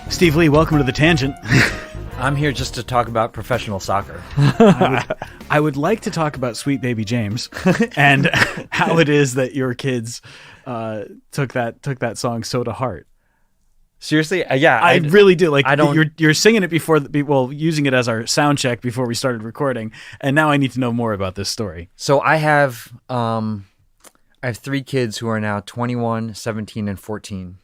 Steve Lee, welcome to The Tangent. I'm here just to talk about professional soccer. I would like to talk about Sweet Baby James and how it is that your kids took that song so to heart. Seriously? Yeah. I really do. Like, I don't. You're singing it before, using it as our sound check before we started recording, and now I need to know more about this story. So I have 3 kids who are now 21, 17, and 14.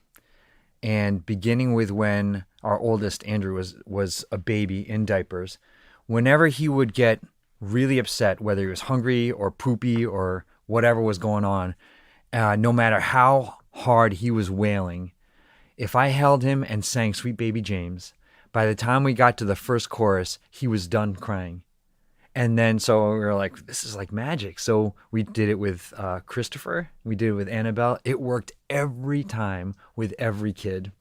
And beginning with when our oldest, Andrew, was a baby in diapers, whenever he would get really upset, whether he was hungry or poopy or whatever was going on, no matter how hard he was wailing, if I held him and sang Sweet Baby James, by the time we got to the first chorus, he was done crying. And then so we were like, this is like magic. So we did it with Christopher. We did it with Annabelle. It worked every time with every kid.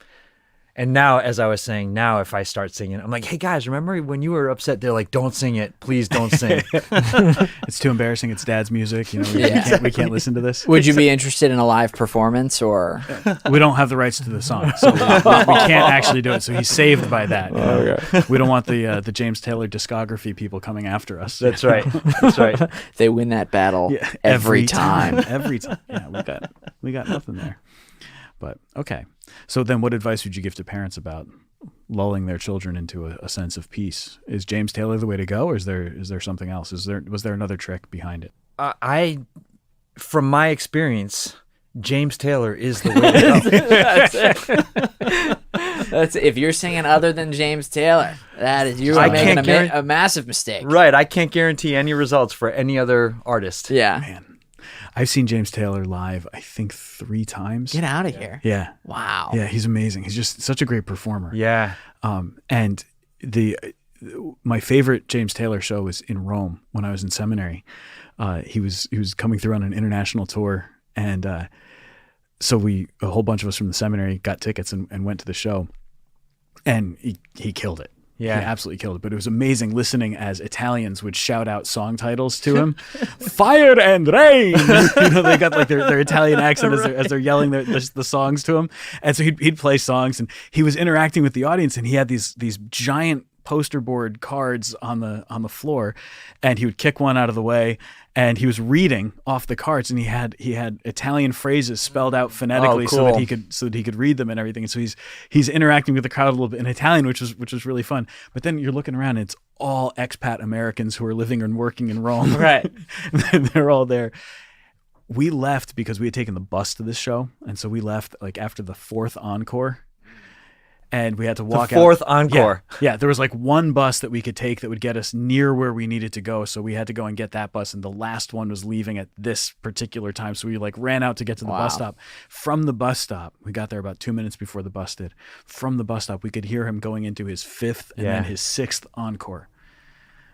And now, as I was saying, now if I start singing, I'm like, hey guys, remember when you were upset? They're like, don't sing it. Please don't sing. It's too embarrassing. It's Dad's music. You know, we can't listen to this. Would you be interested in a live performance or? We don't have the rights to the song, so we can't actually do it. So he's saved by that. You know? Okay. We don't want the James Taylor discography people coming after us. That's right. That's right. They win that battle every time. Every time. Yeah, we got nothing there. But okay. So then what advice would you give to parents about lulling their children into a sense of peace? Is James Taylor the way to go, or is there something else? Was there another trick behind it? From my experience, James Taylor is the way to go. That's if you're singing other than James Taylor, you're making a massive mistake. Right. I can't guarantee any results for any other artist. Yeah. Man. I've seen James Taylor live, I think 3 times. Get out of here. Yeah. Wow. Yeah, he's amazing. He's just such a great performer. Yeah. And my favorite James Taylor show was in Rome when I was in seminary. He was coming through on an international tour, and so a whole bunch of us from the seminary got tickets and went to the show, and he killed it. Yeah, he absolutely killed it. But it was amazing listening as Italians would shout out song titles to him. Fire and rain. You know, they got like their Italian accent as they're yelling the songs to him. And so he'd play songs, and he was interacting with the audience, and he had these giant poster board cards on the floor, and he would kick one out of the way, and he was reading off the cards, and he had Italian phrases spelled out phonetically so that he could read them and everything. And so he's interacting with the crowd a little bit in Italian, which was really fun. But then you're looking around, and it's all expat Americans who are living and working in Rome. Right. And they're all there. We left because we had taken the bus to this show, and so we left like after the 4th encore. And we had to walk out. The 4th encore. Yeah, there was like one bus that we could take that would get us near where we needed to go. So we had to go and get that bus. And the last one was leaving at this particular time. So we like ran out to get to the bus stop. From the bus stop, we got there about 2 minutes before the bus did. From the bus stop, we could hear him going into his 5th and then his 6th encore.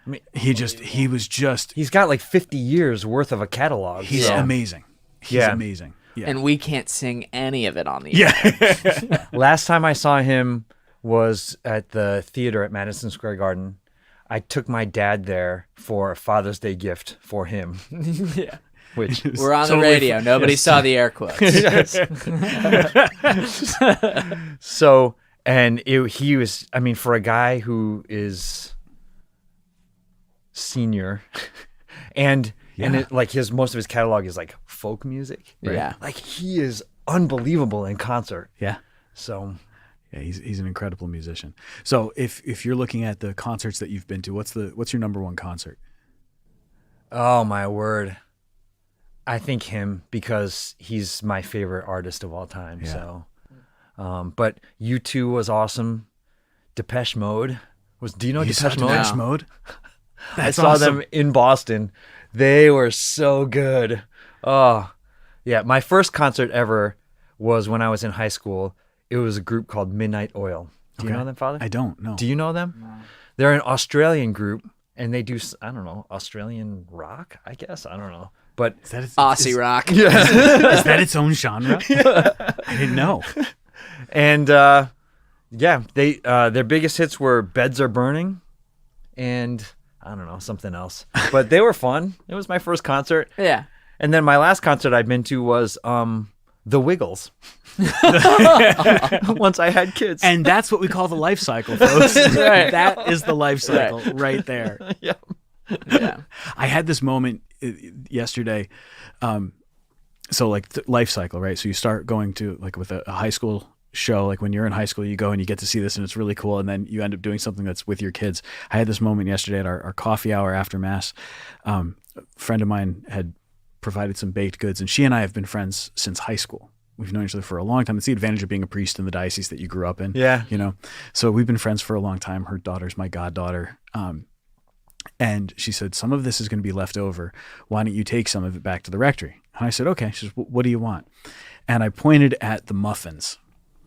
I mean, he's got like 50 years worth of a catalog. He's amazing. He's amazing. Yeah. And we can't sing any of it on the air. Yeah. Last time I saw him was at the theater at Madison Square Garden. I took my dad there for a Father's Day gift for him. Yeah. Which we're on the radio. Nobody saw the air quotes. So, and he was, I mean, for a guy who is senior and like most of his catalog is like folk music. Right? Yeah. Like he is unbelievable in concert. Yeah. So yeah, he's an incredible musician. So if you're looking at the concerts that you've been to, what's your number one concert? Oh my word. I think him, because he's my favorite artist of all time. Yeah. So but U2 was awesome. Depeche Mode do you know Depeche Mode? I saw them in Boston. They were so good. Oh, yeah. My first concert ever was when I was in high school. It was a group called Midnight Oil. Do you know them, Father? I don't know. Do you know them? No. They're an Australian group, and they do, I don't know, Australian rock, I guess. I don't know. But Aussie rock. Yeah. Is that its own genre? I didn't know. And their biggest hits were Beds Are Burning and I don't know, something else. But they were fun. It was my first concert. Yeah. And then my last concert I'd been to was The Wiggles. Once I had kids. And that's what we call the life cycle, folks. Right. That is the life cycle right there. Yeah. Yeah. I had this moment yesterday. So like life cycle, right? So you start going to like with a high school show, like when you're in high school, you go and you get to see this and it's really cool. And then you end up doing something that's with your kids. I had this moment yesterday at our coffee hour after mass. A friend of mine had provided some baked goods and she and I have been friends since high school. We've known each other for a long time. It's the advantage of being a priest in the diocese that you grew up in. Yeah. You know, so we've been friends for a long time. Her daughter's my goddaughter. And she said, some of this is going to be left over. Why don't you take some of it back to the rectory? And I said, okay. She says, what do you want? And I pointed at the muffins,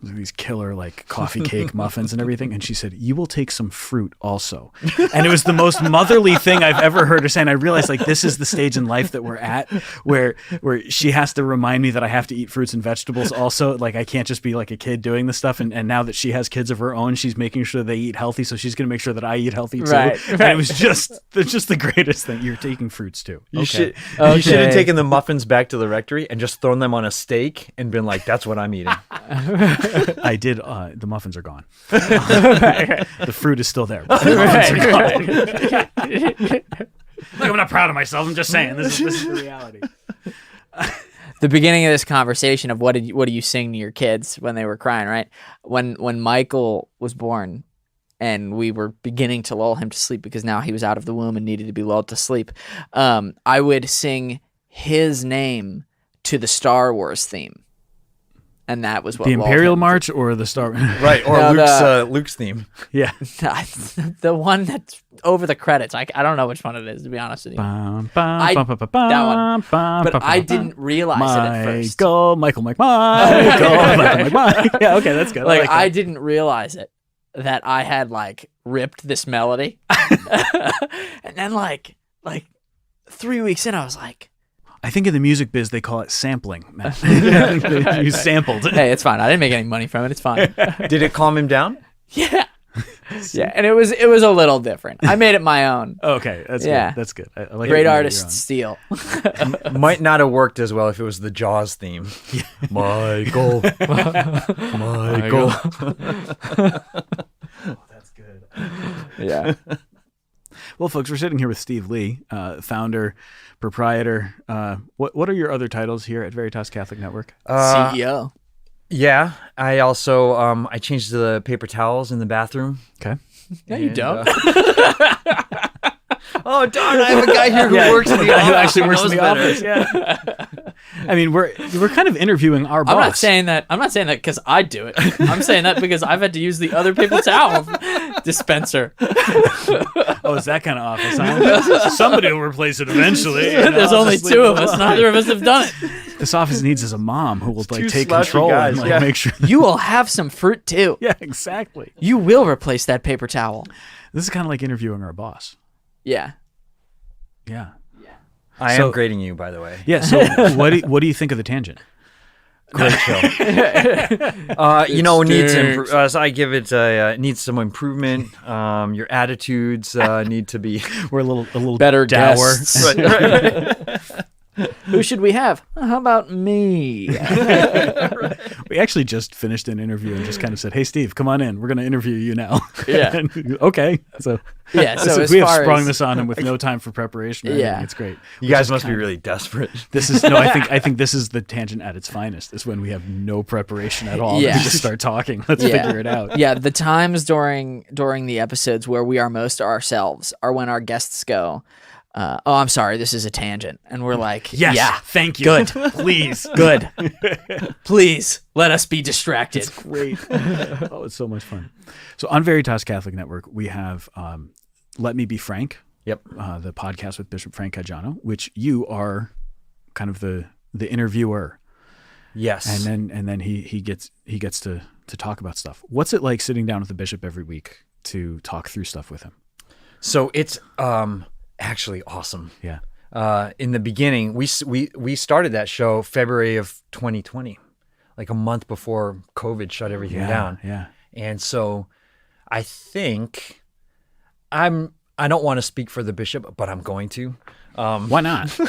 these killer like coffee cake muffins and everything. And she said, you will take some fruit also. And it was the most motherly thing I've ever heard her say. And I realized like this is the stage in life that we're at where she has to remind me that I have to eat fruits and vegetables also. Like I can't just be like a kid doing this stuff. And now that she has kids of her own, she's making sure they eat healthy. So she's going to make sure that I eat healthy too. Right. And it was just the greatest thing. You're taking fruits too. You Okay. should have taken the muffins back to the rectory and just thrown them on a steak and been like, that's what I'm eating. I did. The muffins are gone. The fruit is still there. But the muffins are gone. Like, I'm not proud of myself. I'm just saying this is the reality. The beginning of this conversation of what do you sing to your kids when they were crying, right? When Michael was born and we were beginning to lull him to sleep because now he was out of the womb and needed to be lulled to sleep, I would sing his name to the Star Wars theme. And that was what The Imperial lulled him March or the Star. Right. Or No, Luke's theme. Yeah. the one that's over the credits. I don't know which one it is, to be honest with you. That one. But I didn't realize it at first. Michael. Yeah, okay, that's good. Like I that. didn't realize it that I had like ripped this melody, and then like 3 weeks in, I was like, I think in the music biz they call it sampling, Matt. You sampled. "Hey, it's fine. I didn't make any money from it. It's fine." Did it calm him down? Yeah, yeah, and it was a little different. I made it my own. Okay, that's Yeah. good. That's good. I like Great it. artist steal. Might not have worked as well if it was the Jaws theme. Michael. Michael. That's good. Yeah. Well, folks, we're sitting here with Steve Lee, founder, proprietor. What are your other titles here at Veritas Catholic Network? CEO. Yeah. I also I changed the paper towels in the bathroom. Okay. No, you don't. Oh darn! I have a guy here who works in the office. Who actually who works in knows the better. office. Yeah. I mean, we're kind of interviewing our boss. I'm not saying that because I do it. I'm saying that because I've had to use the other paper towel dispenser. Oh, it's that kind of office, huh? Somebody will replace it eventually. There's only two of us. Neither of us have done it. This office needs is a mom who will two like take slouchy control guys, and like yeah. make sure. You will have some fruit too. Yeah, exactly. You will replace that paper towel. This is kind of like interviewing our boss. Yeah. Yeah. I So- am grading you, by the way. Yeah. So what do you think of the tangent? Great show. Needs so I give it needs some improvement. Your attitudes need to be We're a little Better dour. guests. Who should we have? How about me? We actually just finished an interview and just kind of said, "Hey, Steve, come on in. We're going to interview you now." Yeah. And, okay. So Yeah. So as we have far sprung as, this on him with no time for preparation. Or Yeah. anything. It's great. You guys must be really desperate. This is no. I think this is the tangent at its finest. Is when we have no preparation at all. Yeah. We just start talking. Let's figure it out. Yeah, the times during the episodes where we are most ourselves are when our guests go, "Oh, I'm sorry, this is a tangent," and we're like, Yes. yeah, Thank you. good, Please. good, please let us be distracted." Great. Oh, it's so much fun. So on Veritas Catholic Network, we have Let Me Be Frank. Yep. The podcast with Bishop Frank Caggiano, which you are kind of the interviewer. Yes. And then he gets to talk about stuff. What's it like sitting down with the bishop every week to talk through stuff with him? So it's actually awesome. Yeah. In the beginning, we started that show February of 2020, like a month before COVID shut everything down. Yeah. And so I think I'm I don't want to speak for the bishop, but I'm going to. Why not?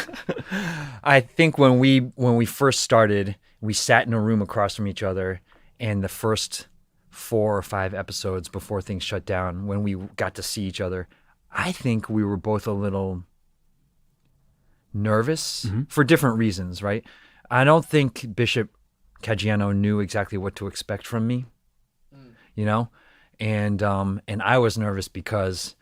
I think when we first started, we sat in a room across from each other, and the first 4 or 5 episodes before things shut down, when we got to see each other, I think we were both a little nervous for different reasons, right? I don't think Bishop Caggiano knew exactly what to expect from me, you know? And I was nervous because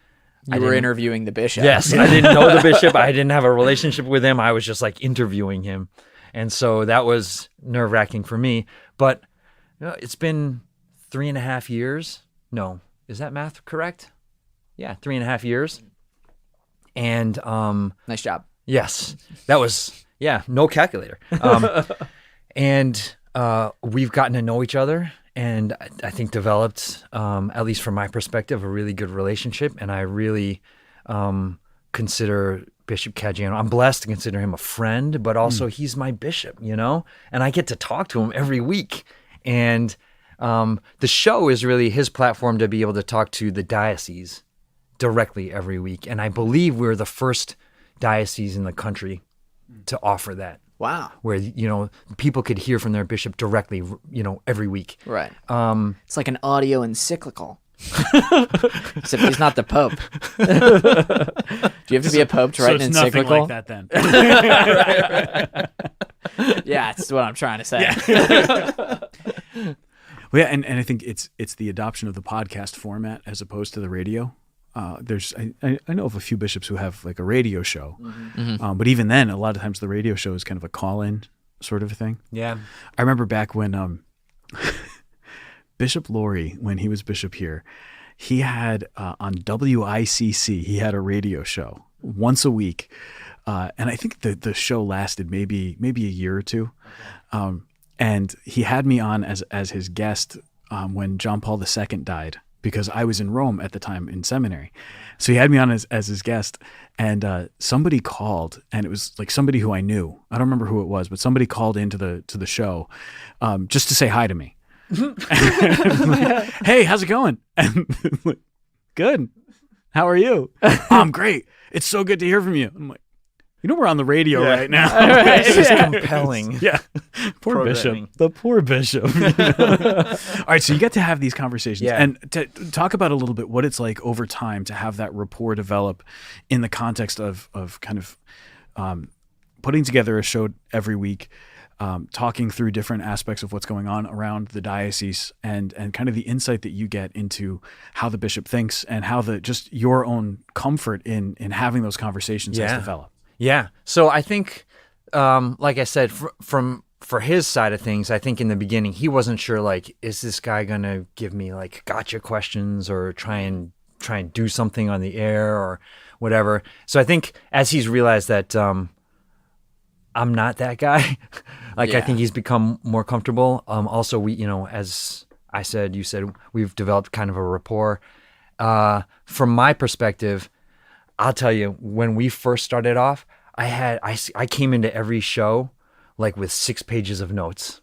You were interviewing the bishop. Yes, I didn't know the bishop. I didn't have a relationship with him. I was just like interviewing him. And so that was nerve-wracking for me. But it's been 3.5 years. No, is that math correct? Yeah, 3.5 years. And Nice job. yes, that was, no calculator. And we've gotten to know each other, and I think developed, at least from my perspective, a really good relationship. And I really consider Bishop Caggiano, I'm blessed to consider him a friend, but also he's my bishop, you know? And I get to talk to him every week. And the show is really his platform to be able to talk to the diocese directly every week. And I believe we're the first diocese in the country to offer that. Wow. Where, people could hear from their bishop directly, every week. Right. It's like an audio encyclical. Except he's not the Pope. Do you have to be a Pope to write an encyclical? So it's nothing like that then. Yeah, that's what I'm trying to say. Well, yeah, and I think it's the adoption of the podcast format as opposed to the radio. I know of a few bishops who have like a radio show, but even then, a lot of times the radio show is kind of a call-in sort of a thing. Yeah, I remember back when Bishop Laurie, when he was bishop here, he had on WICC, he had a radio show once a week, and I think the show lasted maybe a year or two, and he had me on as his guest when John Paul II died, because I was in Rome at the time in seminary. So he had me on as his guest, and somebody called, and it was like somebody who I knew. I don't remember who it was, but somebody called into the show just to say hi to me. Like, hey, how's it going? And like, good. How are you? I'm great. It's so good to hear from you. I'm like, we're on the radio right now. It's just compelling. Yeah. Poor bishop. The poor bishop. All right. So you get to have these conversations and to talk about a little bit what it's like over time to have that rapport develop in the context of kind of putting together a show every week, talking through different aspects of what's going on around the diocese and kind of the insight that you get into how the bishop thinks and how just your own comfort in having those conversations has developed. Yeah. So I think, like I said, for his side of things, I think in the beginning, he wasn't sure, like, is this guy going to give me like gotcha questions or try and do something on the air or whatever. So I think as he's realized that I'm not that guy, I think he's become more comfortable. Also, we, as I said, you said, we've developed kind of a rapport. From my perspective, I'll tell you, when we first started off, I came into every show like with 6 pages of notes,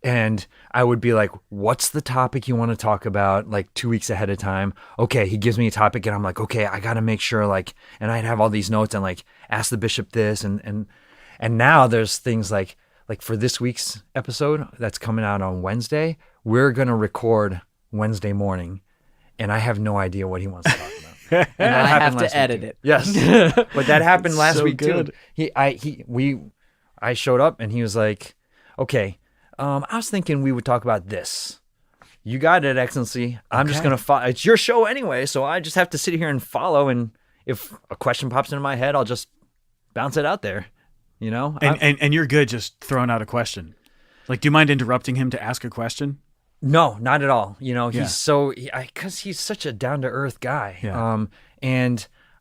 and I would be like, what's the topic you want to talk about? Like 2 weeks ahead of time. Okay. He gives me a topic and I'm like, okay, I got to make sure and I'd have all these notes and like ask the bishop this. And now there's things like for this week's episode that's coming out on Wednesday, we're going to record Wednesday morning, and I have no idea what he wants to talk about. And I have to edit it. Yes. But that happened last week good. too. I showed up and he was like, okay, I was thinking we would talk about this. You got it, Excellency. I'm just going to follow. It's your show anyway, so I just have to sit here and follow. And if a question pops into my head, I'll just bounce it out there, And you're good just throwing out a question. Like, do you mind interrupting him to ask a question? No, not at all. He's because he's such a down-to-earth guy. Yeah.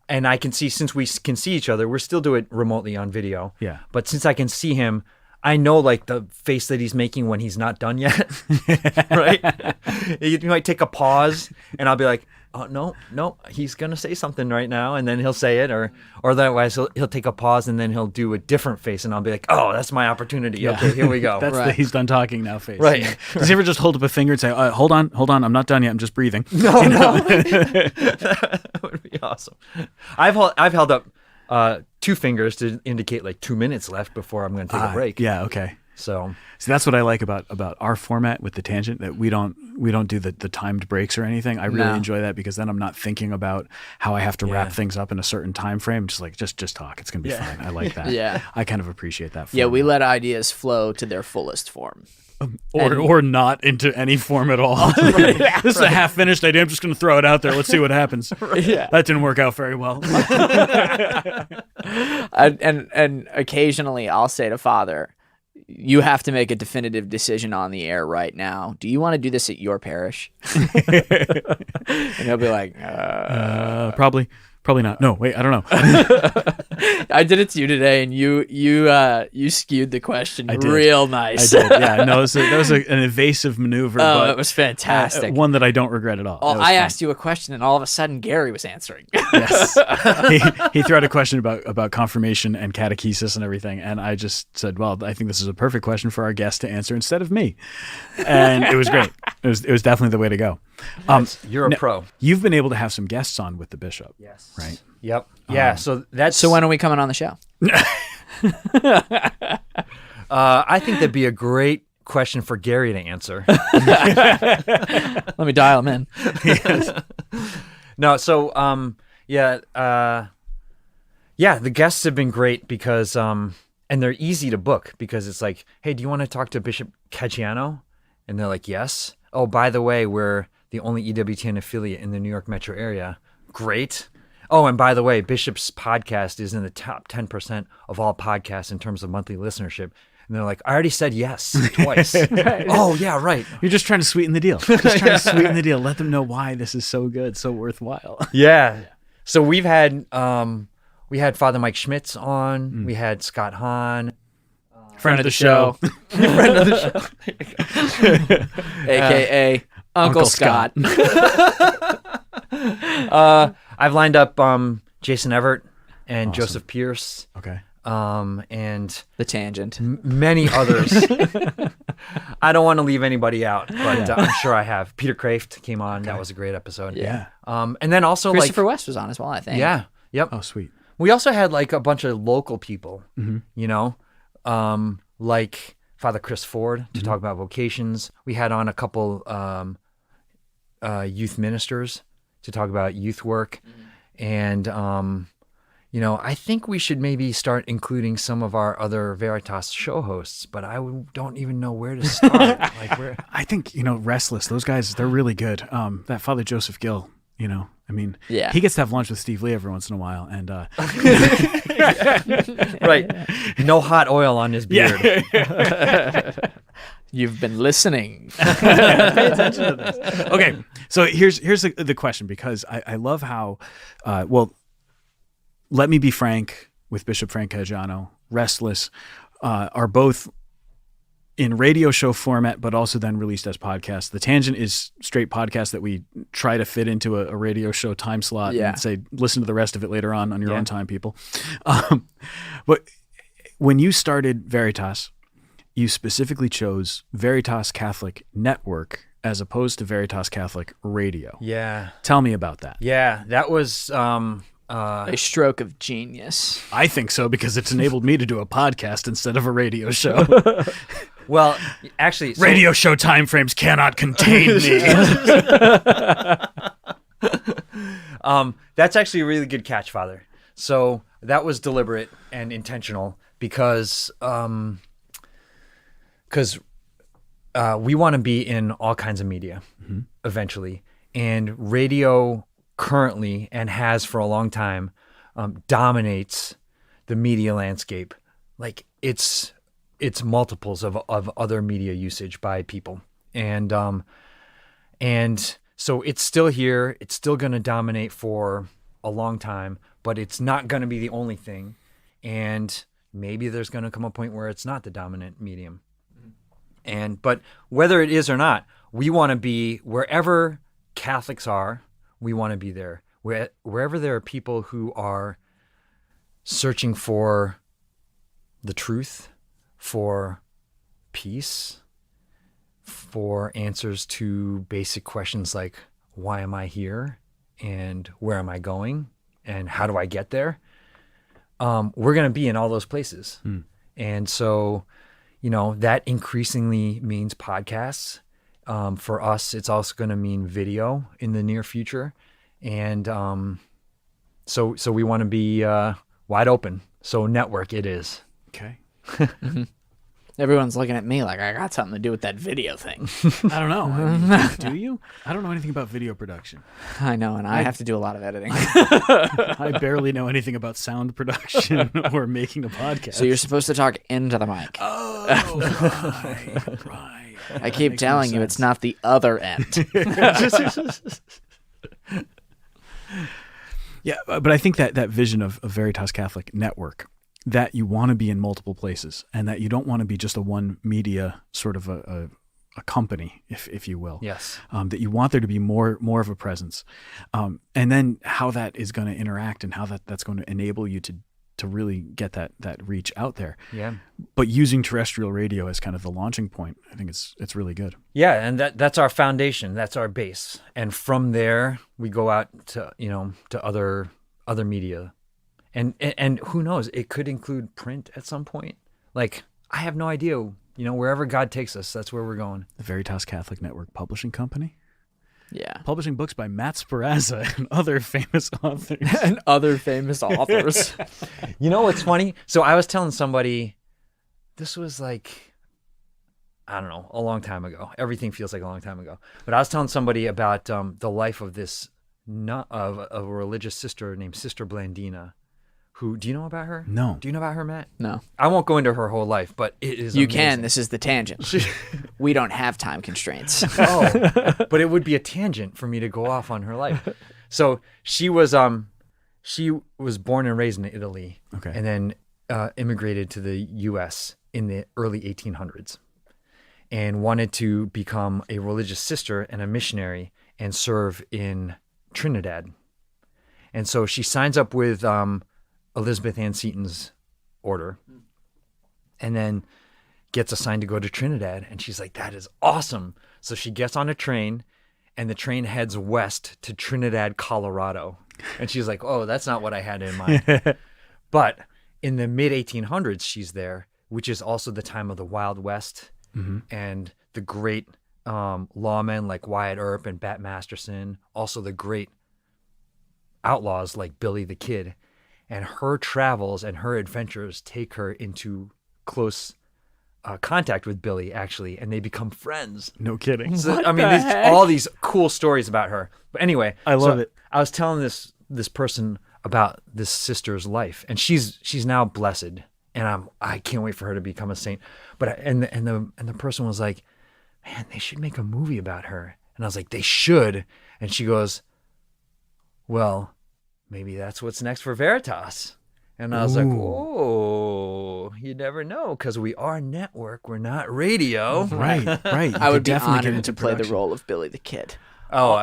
And I can see, since we can see each other, we're still doing it remotely on video. Yeah. But since I can see him, I know like the face that he's making when he's not done yet, right? He might take a pause, and I'll be like, "Oh no, he's gonna say something right now," and then he'll say it, or otherwise he'll take a pause and then he'll do a different face, and I'll be like, "Oh, that's my opportunity. Yeah. Okay, here we go." That's the he's done talking now face. Right. Yeah. Does he ever just hold up a finger and say, hold on, I'm not done yet. I'm just breathing. No. That would be awesome. I've held up 2 fingers to indicate like 2 minutes left before I'm going to take a break. Yeah. Okay. So that's what I like about our format with the tangent, that we don't do the timed breaks or anything. I really enjoy that, because then I'm not thinking about how I have to wrap things up in a certain time frame. Just like just talk. It's gonna be fine. I like that. Yeah. I kind of appreciate that. Yeah, we format. let ideas flow to their fullest form. or not into any form at all. This is a half finished idea. I'm just gonna throw it out there. Let's see what happens. Yeah. That didn't work out very well. And occasionally I'll say to Father, you have to make a definitive decision on the air right now. Do you want to do this at your parish? And he'll be like, Probably not. No, wait, I don't know. I did it to you today, and you skewed the question real nice. I did. Yeah, no, that was an evasive maneuver. Oh, but it was fantastic. One that I don't regret at all. Oh, I asked you a question, and all of a sudden Gary was answering. Yes. He threw out a question about confirmation and catechesis and everything, and I just said, well, I think this is a perfect question for our guest to answer instead of me. And it was great. It was definitely the way to go. you're a pro. You've been able to have some guests on with the bishop. Yes. Right. Yep. Yeah. So that's. So when are we coming on the show? I think that'd be a great question for Gary to answer. Let me dial him in. No. So the guests have been great because and they're easy to book, because it's like, hey, do you want to talk to Bishop Caggiano? And they're like, yes. Oh, by the way, we're the only EWTN affiliate in the New York metro area. Great. Oh, and by the way, Bishop's podcast is in the top 10% of all podcasts in terms of monthly listenership. And they're like, I already said yes twice. Right. Oh, yeah, right. You're just trying to sweeten the deal. Just trying to sweeten the deal. Let them know why this is so good, so worthwhile. Yeah. So we had Father Mike Schmitz on. We had Scott Hahn. Friend of the show. Friend of the show. AKA Uncle Scott. I've lined up Jason Everett and Joseph Pierce. Okay. And The Tangent. many others. I don't want to leave anybody out, but I'm sure I have. Peter Kraft came on. Okay. That was a great episode. Yeah. And then also Christopher West was on as well, I think. Yeah. Yep. Oh, sweet. We also had like a bunch of local people, you know, like Father Chris Ford to talk about vocations. We had on a couple youth ministers to talk about youth work. And, you know, I think we should maybe start including some of our other Veritas show hosts, but I don't even know where to start. I think, you know, Restless, those guys, they're really good. That Father Joseph Gill, you know, I mean, he gets to have lunch with Steve Lee every once in a while. And right. No hot oil on his beard. You've been listening. Pay attention to this. Okay, so here's the question, because I love how, Let Me Be Frank with Bishop Frank Caggiano, Restless, are both in radio show format, but also then released as podcasts. The Tangent is straight podcast that we try to fit into a radio show time slot and say, listen to the rest of it later on your own time, people. But when you started Veritas, you specifically chose Veritas Catholic Network as opposed to Veritas Catholic Radio. Yeah. Tell me about that. Yeah, that was... a stroke of genius. I think so, because it's enabled me to do a podcast instead of a radio show. Well, actually... radio show time frames cannot contain me. That's actually a really good catch, Father. So that was deliberate and intentional because we want to be in all kinds of media eventually. And radio currently, and has for a long time, dominates the media landscape. Like it's multiples of other media usage by people. And so it's still here. It's still going to dominate for a long time, but it's not going to be the only thing. And maybe there's going to come a point where it's not the dominant medium. But whether it is or not, we want to be wherever Catholics are. We want to be there. Wherever there are people who are searching for the truth, for peace, for answers to basic questions like, why am I here? And where am I going? And how do I get there? We're going to be in all those places. And so, that increasingly means podcasts. For us, it's also going to mean video in the near future. And so we want to be wide open. So network it is. Okay. Everyone's looking at me like I got something to do with that video thing. I don't know. I mean, do you? I don't know anything about video production. I know, and I have to do a lot of editing. I barely know anything about sound production or making the podcast. So you're supposed to talk into the mic. Oh, right. I keep telling you, it's not the other end. Yeah, but I think that vision of Veritas Catholic Network, that you want to be in multiple places and that you don't want to be just a one media sort of a company, if you will. Yes. That you want there to be more of a presence. And then how that is going to interact and how that's going to enable you to really get that reach out there. Yeah. But using terrestrial radio as kind of the launching point, I think it's really good. Yeah, and that's our foundation. That's our base. And from there, we go out to, to other media. And who knows, it could include print at some point. Like, I have no idea, wherever God takes us, that's where we're going. The Veritas Catholic Network Publishing Company. Yeah. Publishing books by Matt Sperrazza and other famous authors. You know what's funny? So I was telling somebody, this was like, I don't know, a long time ago. Everything feels like a long time ago. But I was telling somebody about the life of of a religious sister named Sister Blandina. Who, do you know about her? No. Do you know about her, Matt? No. I won't go into her whole life, but it is You amazing. can. This is the tangent. We don't have time constraints. Oh, but it would be a tangent for me to go off on her life. So she was born and raised in Italy. Okay. And then immigrated to the U.S. in the early 1800s and wanted to become a religious sister and a missionary and serve in Trinidad. And so she signs up with Elizabeth Ann Seton's order and then gets assigned to go to Trinidad. And she's like, that is awesome. So she gets on a train and the train heads west to Trinidad, Colorado. And she's like, oh, that's not what I had in mind. But in the mid 1800s, she's there, which is also the time of the Wild West and the great lawmen like Wyatt Earp and Bat Masterson, also the great outlaws like Billy the Kid. And her travels and her adventures take her into close contact with Billy, actually, and they become friends. No kidding. So, I mean, all these cool stories about her. But anyway, I love it. I was telling this person about this sister's life, and she's now blessed, and I can't wait for her to become a saint. But and the person was like, man, they should make a movie about her. And I was like, they should. And she goes, well, maybe that's what's next for Veritas. And I was like, oh, you never know, because we are network, we're not radio. Right. I would be honored to play the role of Billy the Kid. Oh,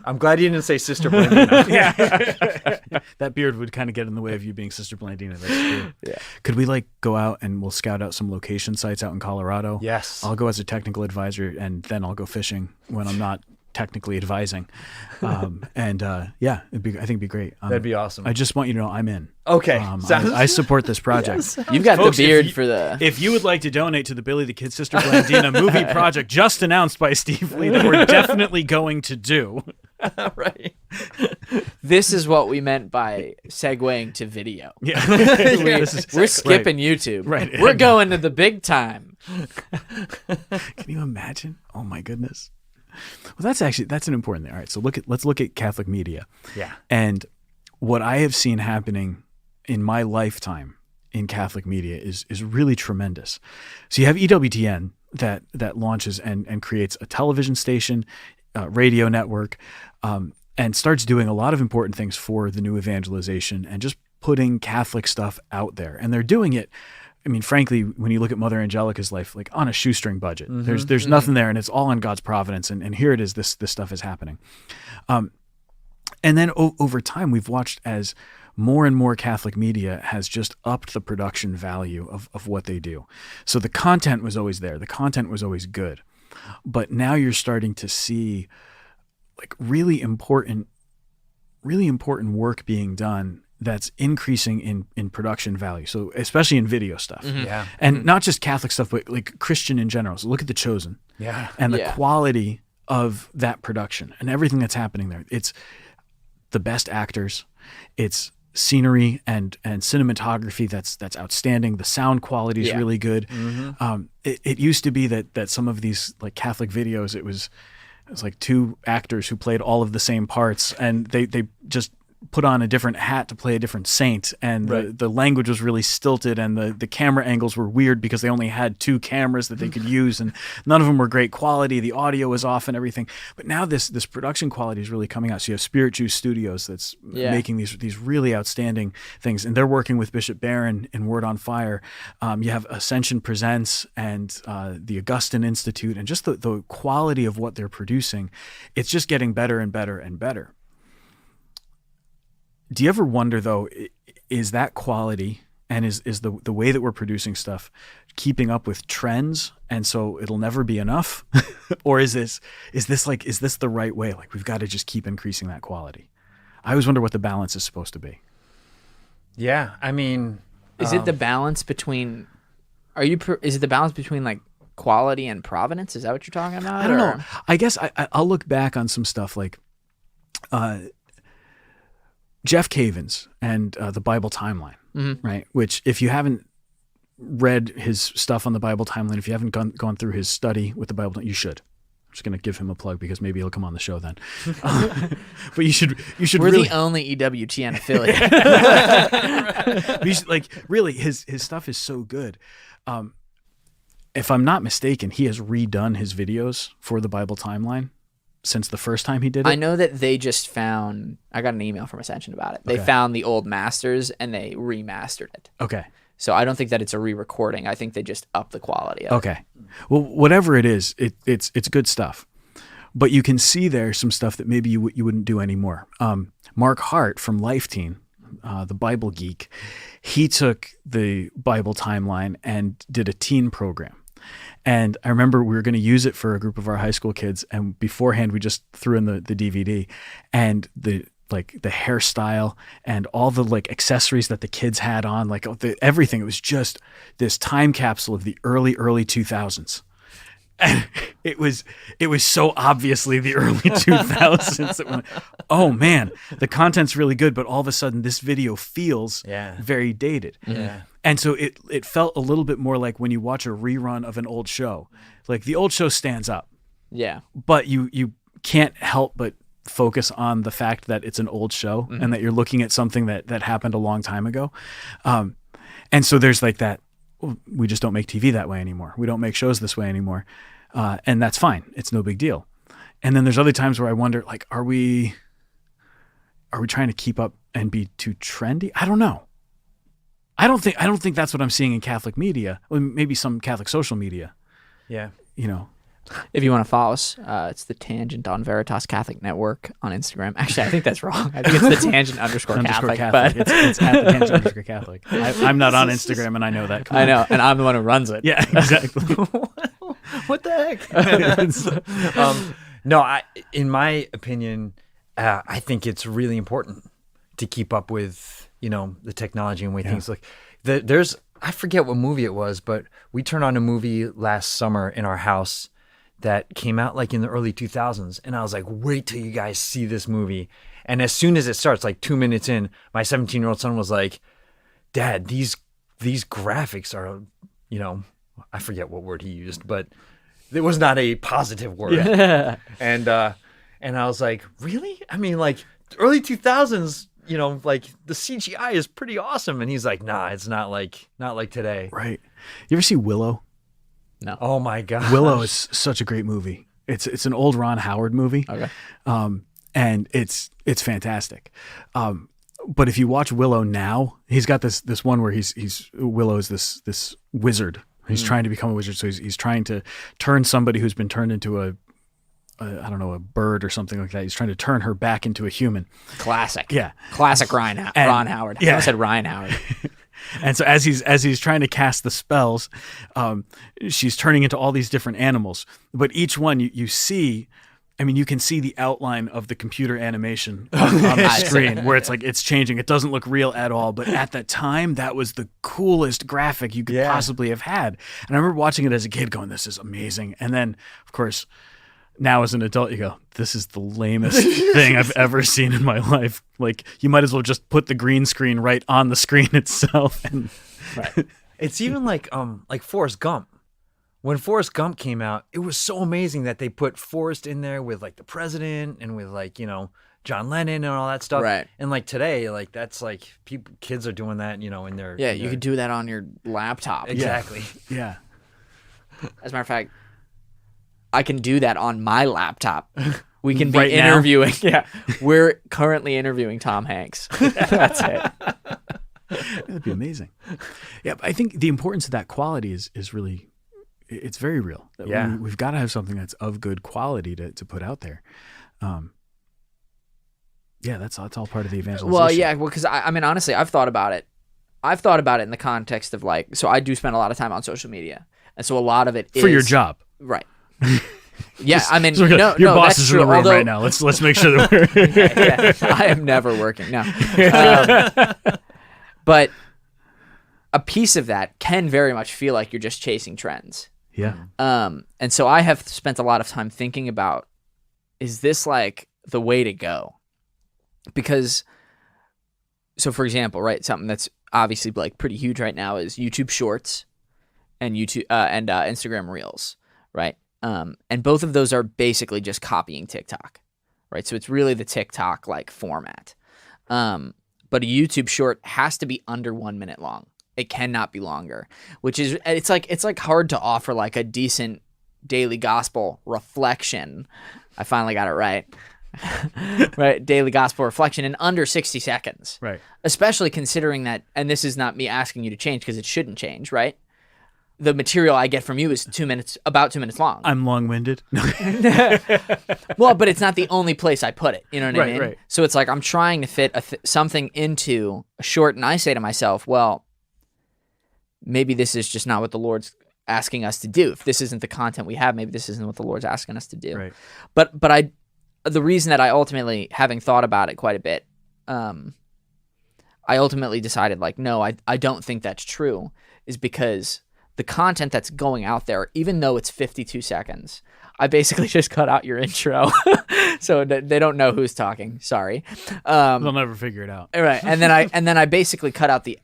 I'm glad you didn't say Sister Blandina. Yeah. That beard would kind of get in the way of you being Sister Blandina. That's true. Yeah. Could we go out and we'll scout out some location sites out in Colorado? Yes. I'll go as a technical advisor and then I'll go fishing when I'm not technically advising. Yeah, I think it'd be great. That'd be awesome. I just want you to know I'm in. Okay. I support this project. Yes. You've got Folks, the beard for the... If you would like to donate to the Billy the Kid Sister Blandina movie project just announced by Steve Lee that we're definitely going to do. Right. This is what we meant by segueing to video. Yeah. We're skipping YouTube. Right. We're going to the big time. Can you imagine? Oh my goodness. Well, that's an important thing. All right, so let's look at Catholic media. Yeah. And what I have seen happening in my lifetime in Catholic media is really tremendous. So you have EWTN that launches and creates a television station, radio network, and starts doing a lot of important things for the new evangelization and just putting Catholic stuff out there, and they're doing it. I mean, frankly, when you look at Mother Angelica's life, like on a shoestring budget, there's nothing there, and it's all in God's providence. And here it is. This stuff is happening. And then over time, we've watched as more and more Catholic media has just upped the production value of what they do. So the content was always there. The content was always good. But now you're starting to see like really important work being done that's increasing in production value. So especially in video stuff. Yeah. And not just Catholic stuff, but like Christian in general. So look at The Chosen. Yeah. And the quality of that production and everything that's happening there. It's the best actors. It's scenery and cinematography that's outstanding. The sound quality is really good. It used to be that some of these like Catholic videos, it was like two actors who played all of the same parts, and they just put on a different hat to play a different saint, and the language was really stilted, and the camera angles were weird because they only had two cameras that they could use, and none of them were great quality. The audio was off and everything. But now this production quality is really coming out. So you have Spirit Juice Studios that's making these really outstanding things, and they're working with Bishop Barron in Word on Fire. You have Ascension Presents and the Augustine Institute, and just the quality of what they're producing, it's just getting better and better and better. Do you ever wonder, though, is that quality and is the way that we're producing stuff keeping up with trends, and so it'll never be enough? Or is this the right way? Like, we've got to just keep increasing that quality. I always wonder what the balance is supposed to be. Yeah, I mean, is it the balance between? Is it the balance between like quality and providence? Is that what you're talking about? I don't know. I guess I'll look back on some stuff like Jeff Cavins and the Bible Timeline, right? Which, if you haven't read his stuff on the Bible Timeline, if you haven't gone through his study with the Bible, you should. I'm just going to give him a plug because maybe he'll come on the show then. But you should. We're really the only EWTN affiliate. But you should, like, really, his stuff is so good. If I'm not mistaken, he has redone his videos for the Bible Timeline since the first time he did it. I know that they just found, I got an email from Ascension about it. They found the old masters and they remastered it. Okay. So I don't think that it's a re-recording. I think they just up the quality of it. Okay. Well, whatever it is, it's good stuff. But you can see there some stuff that maybe you wouldn't do anymore. Mark Hart from Life Teen, the Bible geek, he took the Bible Timeline and did a teen program. And I remember we were going to use it for a group of our high school kids, and beforehand we just threw in the DVD, and the hairstyle and all the like accessories that the kids had on, like everything. It was just this time capsule of the early 2000s. And it was so obviously the early 2000s that went, oh man, the content's really good, but all of a sudden this video feels very dated. Yeah. And so it felt a little bit more like when you watch a rerun of an old show. Like, the old show stands up. Yeah. But you can't help but focus on the fact that it's an old show and that you're looking at something that happened a long time ago. And so there's like that, we just don't make TV that way anymore. We don't make shows this way anymore. And that's fine. It's no big deal. And then there's other times where I wonder, like, are we trying to keep up and be too trendy? I don't know. I don't think that's what I'm seeing in Catholic media. Well, maybe some Catholic social media. Yeah. You know. If you want to follow us, it's the Tangent on Veritas Catholic Network on Instagram. Actually, I think that's wrong. I think it's the Tangent _Catholic. But it's at the Tangent _Catholic. I'm not on Instagram, and I know that. I know, and I'm the one who runs it. Yeah, exactly. What the heck? No, in my opinion, I think it's really important to keep up with, the technology and way things look. I forget what movie it was, but we turned on a movie last summer in our house that came out like in the early 2000s. And I was like, wait till you guys see this movie. And as soon as it starts, like 2 minutes in, my 17-year-old son was like, Dad, these graphics are, I forget what word he used, but it was not a positive word. Yeah. And I was like, really? I mean, like, early 2000s, like, the CGI is pretty awesome. And he's like, nah, it's not like today. Right. You ever see Willow? No. Oh my God. Willow is such a great movie. It's an old Ron Howard movie. Okay. And it's fantastic. But if you watch Willow now, he's got this one where Willow's this wizard. He's trying to become a wizard, so he's trying to turn somebody who's been turned into a I don't know, a bird or something like that. He's trying to turn her back into a human. Classic. Yeah. Classic Ron Howard. Yeah. I said Ryan Howard. And so as he's trying to cast the spells, she's turning into all these different animals. But each one you see, I mean, you can see the outline of the computer animation on the screen where it's like it's changing. It doesn't look real at all. But at that time, that was the coolest graphic you could possibly have had. And I remember watching it as a kid going, this is amazing. And then, of course, now as an adult, you go, this is the lamest thing I've ever seen in my life. Like, you might as well just put the green screen right on the screen itself. And right. It's even like Forrest Gump. When Forrest Gump came out, it was so amazing that they put Forrest in there with like the president and with like, you know, John Lennon and all that stuff. Right. And like today, like that's like kids are doing that, you know, in their You could do that on your laptop. Exactly. Yeah. As a matter of fact, I can do that on my laptop. We can be Right now? interviewing. Yeah. We're currently interviewing Tom Hanks. That's it. That'd be amazing. Yeah, but I think the importance of that quality is really, it's very real. Yeah. We've got to have something that's of good quality to put out there. Yeah, that's all part of the evangelization. Well, yeah, because I mean, honestly, I've thought about it. I've thought about it in the context of like, so I do spend a lot of time on social media. And so a lot of it is. For your job. Right. Yeah, I mean, your no, boss that's is true. in the room Although, right now. Let's make sure that we're. yeah, I am never working. No. But a piece of that can very much feel like you're just chasing trends. Yeah. And so I have spent a lot of time thinking about, is this like the way to go? Because, so for example, right, something that's obviously like pretty huge right now is YouTube Shorts and Instagram Reels, right? And both of those are basically just copying TikTok, right? So it's really the TikTok like format. But a YouTube Short has to be under 1 minute long. It cannot be longer, which is it's like hard to offer like a decent daily gospel reflection. I finally got it right. Right, daily gospel reflection in under 60 seconds. Right. Especially considering that, and this is not me asking you to change because it shouldn't change, right? The material I get from you is about 2 minutes long. I'm long-winded. Well, but it's not the only place I put it. You know what I mean? Right. So it's like I'm trying to fit something into a short, and I say to myself, well, maybe this is just not what the Lord's asking us to do. If this isn't the content we have, maybe this isn't what the Lord's asking us to do. Right. But the reason that I ultimately, having thought about it quite a bit, I ultimately decided like, no, I don't think that's true, is because the content that's going out there, even though it's 52 seconds, I basically just cut out your intro. So they don't know who's talking. Sorry. They'll never figure it out. Right. And then I basically cut out the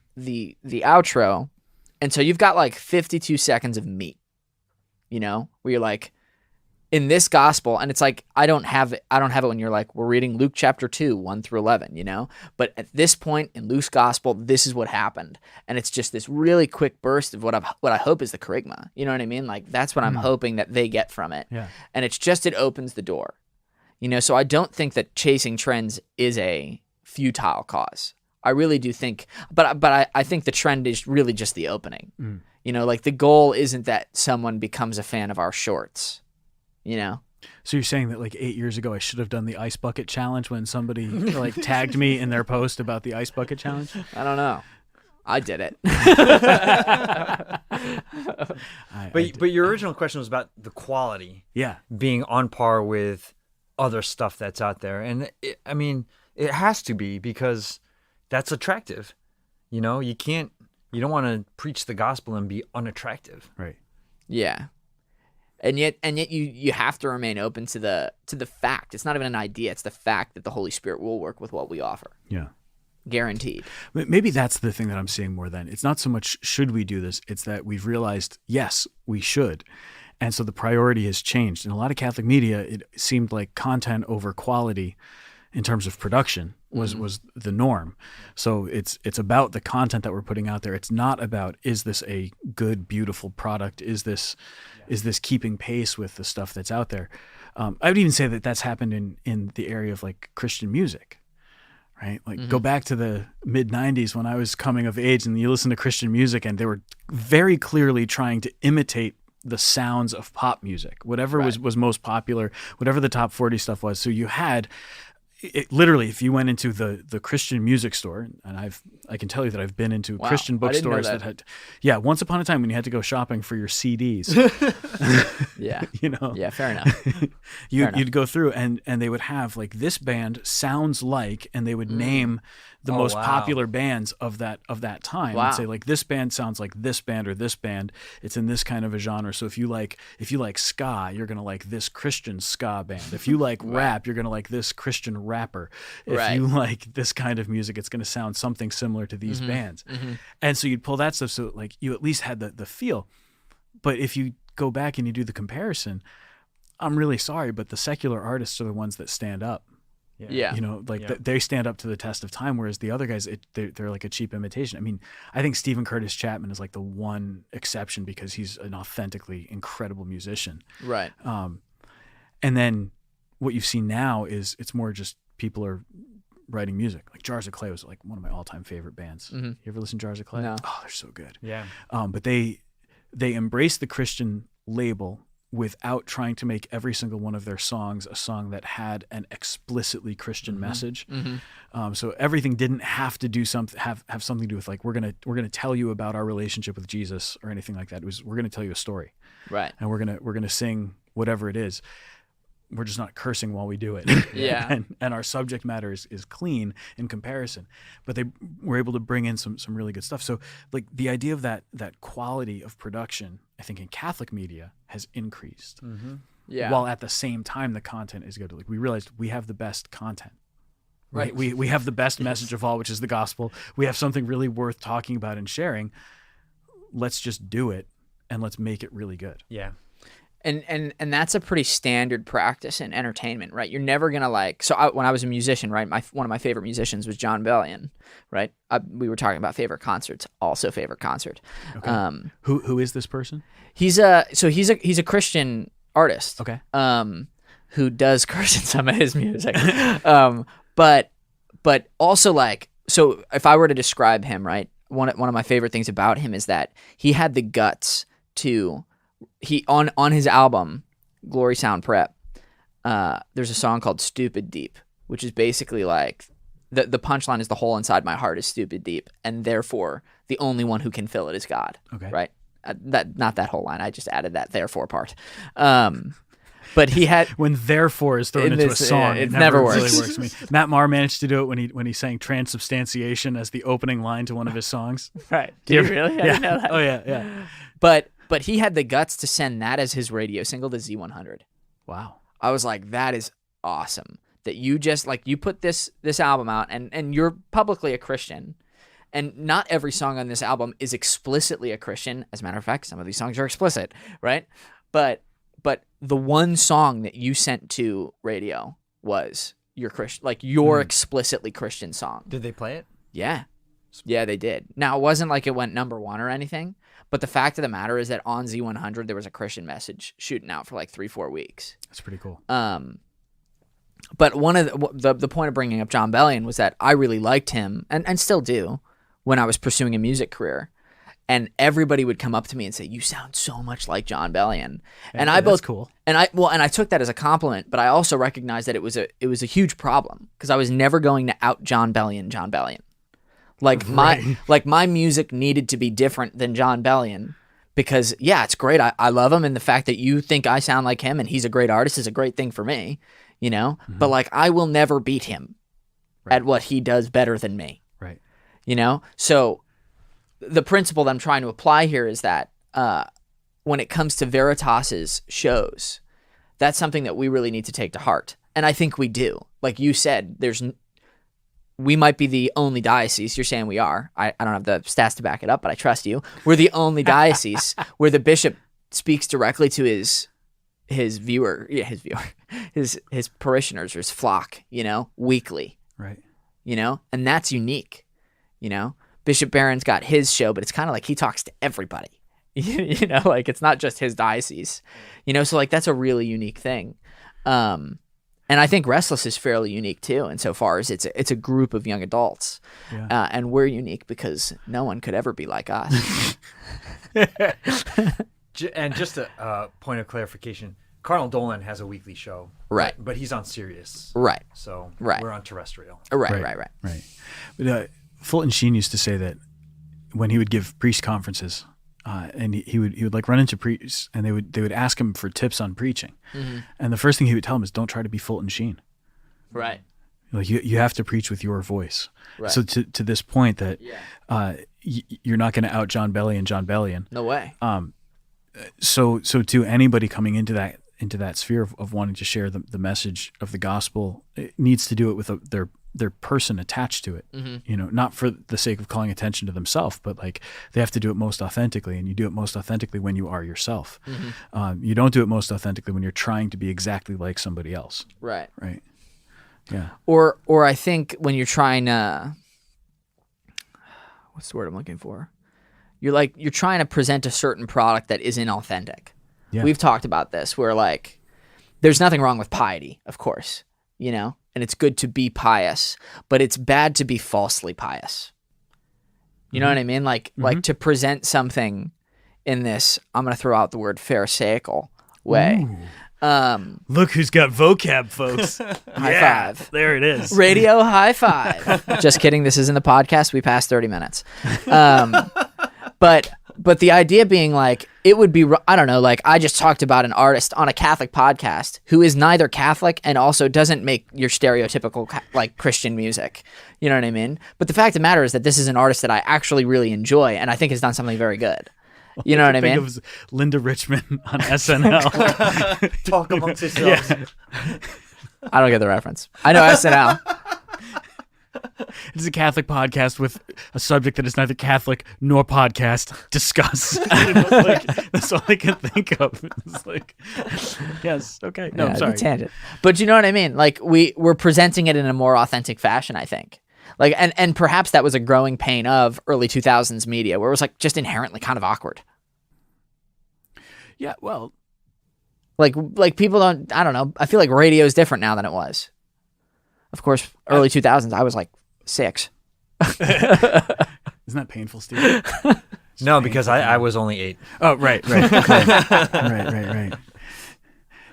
outro. And so you've got like 52 seconds of meat, you know, where you're like, in this gospel, and it's like I don't have it when you're like, we're reading Luke chapter 2, 1 through 11, you know? But at this point in Luke's gospel, this is what happened. And it's just this really quick burst of what I hope is the charisma. You know what I mean? Like that's what I'm hoping that they get from it. Yeah. And it's just, it opens the door. You know, so I don't think that chasing trends is a futile cause. I really do think, but I think the trend is really just the opening. You know, like the goal isn't that someone becomes a fan of our shorts. You know, so you're saying that like 8 years ago, I should have done the ice bucket challenge when somebody like tagged me in their post about the ice bucket challenge? I don't know. I did it. But your original question was about the quality. Yeah. Being on par with other stuff that's out there. And I mean, it has to be because that's attractive. You know, you don't want to preach the gospel and be unattractive. Right. Yeah. And yet you have to remain open to the fact. It's not even an idea. It's the fact that the Holy Spirit will work with what we offer. Yeah. Guaranteed. Maybe that's the thing that I'm seeing more than. It's not so much should we do this, it's that we've realized, yes, we should. And so the priority has changed. In a lot of Catholic media, it seemed like content over quality in terms of production was the norm. So it's about the content that we're putting out there. It's not about, is this a good, beautiful product? Is this keeping pace with the stuff that's out there? I would even say that that's happened in the area of like Christian music, right? Like go back to the mid 90s when I was coming of age and you listen to Christian music and they were very clearly trying to imitate the sounds of pop music, whatever was most popular, whatever the top 40 stuff was. So you had literally, if you went into the Christian music store, and I can tell you that I've been into Christian bookstores that had, once upon a time when you had to go shopping for your CDs. Yeah, fair enough. You'd go through and they would have like this band sounds like, and they would name the most popular bands of that time and say like this band sounds like this band or this band. It's in this kind of a genre. So if you like ska, you're gonna like this Christian ska band. If you like rap, you're gonna like this Christian rapper. If you like this kind of music, it's gonna sound something similar to these bands. And so you'd pull that stuff, so like you at least had the feel. But if you go back and you do the comparison, I'm really sorry, but the secular artists are the ones that stand up. Yeah. You know, like they stand up to the test of time, whereas the other guys, they're like a cheap imitation. I mean, I think Stephen Curtis Chapman is like the one exception because he's an authentically incredible musician. Right. And then what you've seen now is it's more just people are writing music. Like Jars of Clay was like one of my all-time favorite bands. You ever listen to Jars of Clay? No. Oh, they're so good. Yeah. But they embrace the Christian label without trying to make every single one of their songs a song that had an explicitly Christian message. So everything didn't have to do have something to do with like we're gonna tell you about our relationship with Jesus or anything like that. It was we're gonna tell you a story, right? And we're gonna sing whatever it is. We're just not cursing while we do it. Yeah. and our subject matter is clean in comparison. But they were able to bring in some really good stuff. So like the idea of that quality of production, I think in Catholic media has increased. Yeah. While at the same time the content is good. Like we realized we have the best content. Right. We have the best message of all, which is the gospel. We have something really worth talking about and sharing. Let's just do it and let's make it really good. Yeah. And that's a pretty standard practice in entertainment, right? You're never gonna when I was a musician, right? One of my favorite musicians was John Bellion, right? We were talking about favorite concerts, also favorite concert. Okay. Who is this person? He's a Christian artist. Okay. Who does curse in some of his music. But also like, so if I were to describe him, right? One of my favorite things about him is that he had the guts to. On his album Glory Sound Prep, there's a song called Stupid Deep, which is basically like the punchline is the hole inside my heart is stupid deep, and therefore the only one who can fill it is God. Okay. Right? Not that whole line. I just added that therefore part. But he had when therefore is thrown into a song, it never works. Really works for me. Matt Maher managed to do it when he sang transubstantiation as the opening line to one of his songs. Right? Did you really? I didn't know that. Oh yeah. But he had the guts to send that as his radio single to Z100. Wow. I was like, that is awesome. That you just like you put this album out and you're publicly a Christian. And not every song on this album is explicitly a Christian. As a matter of fact, some of these songs are explicit, right? But the one song that you sent to radio was your Christian, like your explicitly Christian song. Did they play it? Yeah. Yeah, they did. Now, it wasn't like it went number one or anything, but the fact of the matter is that on Z100, there was a Christian message shooting out for like 3-4 weeks. That's pretty cool. But one of the point of bringing up John Bellion was that I really liked him and still do when I was pursuing a music career. And everybody would come up to me and say, "You sound so much like John Bellion." And that's cool. And I took that as a compliment, but I also recognized that it was a huge problem because I was never going to out John Bellion. Like my music needed to be different than John Bellion because it's great. I love him, and the fact that you think I sound like him and he's a great artist is a great thing for me, you know. But like I will never beat him at what he does better than me, right? You know. So the principle that I'm trying to apply here is that when it comes to Veritas's shows, that's something that we really need to take to heart, and I think we do. Like you said, we might be the only diocese. You're saying we are. I don't have the stats to back it up, but I trust you. We're the only diocese where the bishop speaks directly to his parishioners or his flock, you know, weekly. Right. You know, and that's unique. You know, Bishop Barron's got his show, but it's kind of like he talks to everybody. You know, like it's not just his diocese. You know, so like that's a really unique thing. And I think Restless is fairly unique too, insofar as it's a group of young adults, and we're unique because no one could ever be like us. And just a point of clarification, Cardinal Dolan has a weekly show, Right. But he's on Sirius, Right. So Right. we're on terrestrial. Right. But Fulton Sheen used to say that when he would give priest conferences, and he would like run into priests, and they would ask him for tips on preaching, and the first thing he would tell him is, don't try to be Fulton Sheen. Right. Like you have to preach with your voice. Right. So to this point that you're not going to out John Bellion. No way. So to anybody coming into that sphere of wanting to share the message of the gospel, it needs to do it with their person attached to it. Not for the sake of calling attention to themselves, but like they have to do it most authentically, and you do it most authentically when you are yourself. You don't do it most authentically when you're trying to be exactly like somebody else. Right. Yeah. Or I think when you're trying to, what's the word I'm looking for? You're trying to present a certain product that isn't authentic. Yeah. We've talked about this where like there's nothing wrong with piety, of course, and it's good to be pious, but it's bad to be falsely pious. You know what I mean? Like to present something in this, I'm going to throw out the word pharisaical way. Look who's got vocab, folks. High five. There it is. Radio high five. Just kidding. This isn't the podcast. We passed 30 minutes. But the idea being like, it would be, I don't know, like I just talked about an artist on a Catholic podcast who is neither Catholic and also doesn't make your stereotypical like Christian music. You know what I mean? But the fact of the matter is that this is an artist that I actually really enjoy and I think has done something very good. You know what I mean? Think of Linda Richman on SNL. Talk amongst yourselves. I don't get the reference. I know SNL. It's a Catholic podcast with a subject that is neither Catholic nor podcast. Discuss. That's all I can think of. It's like, yes, okay. No, I'm sorry. Tangent. But you know what I mean? Like we're presenting it in a more authentic fashion, I think. Like and perhaps that was a growing pain of early 2000s media where it was like just inherently kind of awkward. Yeah, well, like people don't, I don't know. I feel like radio is different now than it was. Of course, early 2000s, I was like 6. Isn't that painful, Steve? No, because I was only 8. Oh, right. Right.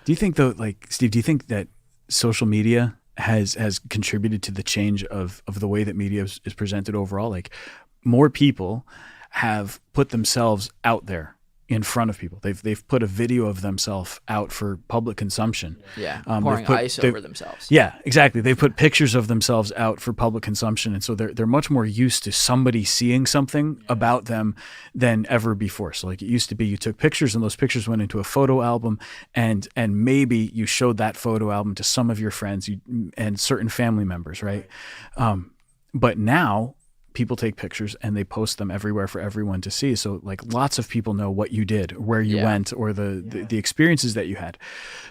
Do you think though, like Steve, do you think that social media has contributed to the change of the way that media is presented overall? Like more people have put themselves out there in front of people. They've put a video of themselves out for public consumption. Yeah, pouring ice over themselves. Yeah, exactly. They've put pictures of themselves out for public consumption, and so they're much more used to somebody seeing something about them than ever before. So like it used to be, you took pictures, and those pictures went into a photo album, and maybe you showed that photo album to some of your friends and certain family members, right? But now people take pictures and they post them everywhere for everyone to see. So like lots of people know what you did, where you went, or the experiences that you had.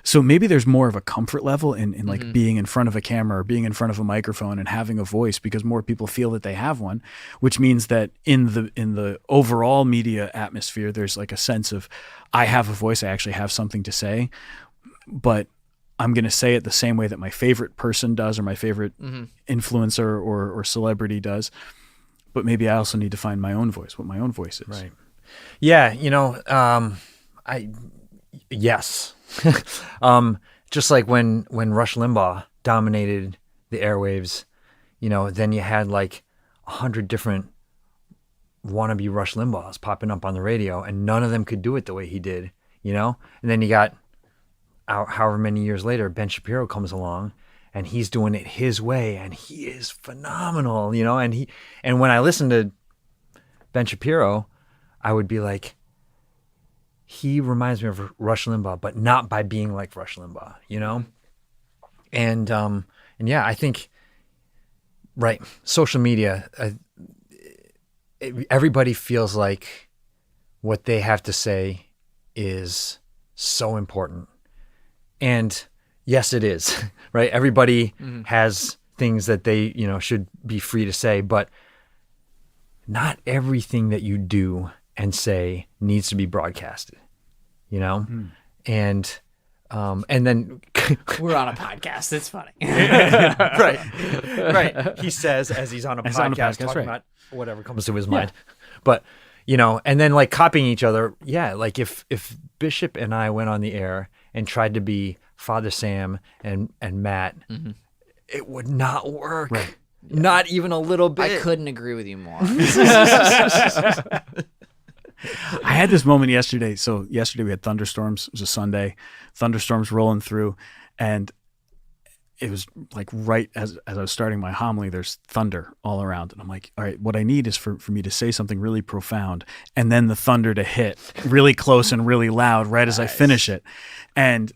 So maybe there's more of a comfort level in like being in front of a camera or being in front of a microphone and having a voice, because more people feel that they have one, which means that in the overall media atmosphere, there's like a sense of, I have a voice, I actually have something to say, but I'm going to say it the same way that my favorite person does, or my favorite influencer or celebrity does. But maybe I also need to find my own voice, what my own voice is. Right. Yeah. Yes. Just like when Rush Limbaugh dominated the airwaves, then you had like 100 different wannabe Rush Limbaughs popping up on the radio, and none of them could do it the way he did, and then you got however many years later, Ben Shapiro comes along, and he's doing it his way, and he is phenomenal, and when I listen to Ben Shapiro, I would be like, he reminds me of Rush Limbaugh, but not by being like Rush Limbaugh, And yeah, I think, right, social media, everybody feels like what they have to say is so important. And yes, it is, right? Everybody has things that they, should be free to say, but not everything that you do and say needs to be broadcasted, And And then We're on a podcast. It's funny. right. He says as he's on a podcast talking right. about whatever comes to his mind. But and then like copying each other. Yeah, like if Bishop and I went on the air and tried to be Father Sam and Matt, it would not work. Right. Not even a little bit. I couldn't agree with you more. I had this moment yesterday. So yesterday we had thunderstorms. It was a Sunday. Thunderstorms rolling through, and it was like right as I was starting my homily, there's thunder all around. And I'm like, all right, what I need is for me to say something really profound and then the thunder to hit really close and really loud right as I finish it. And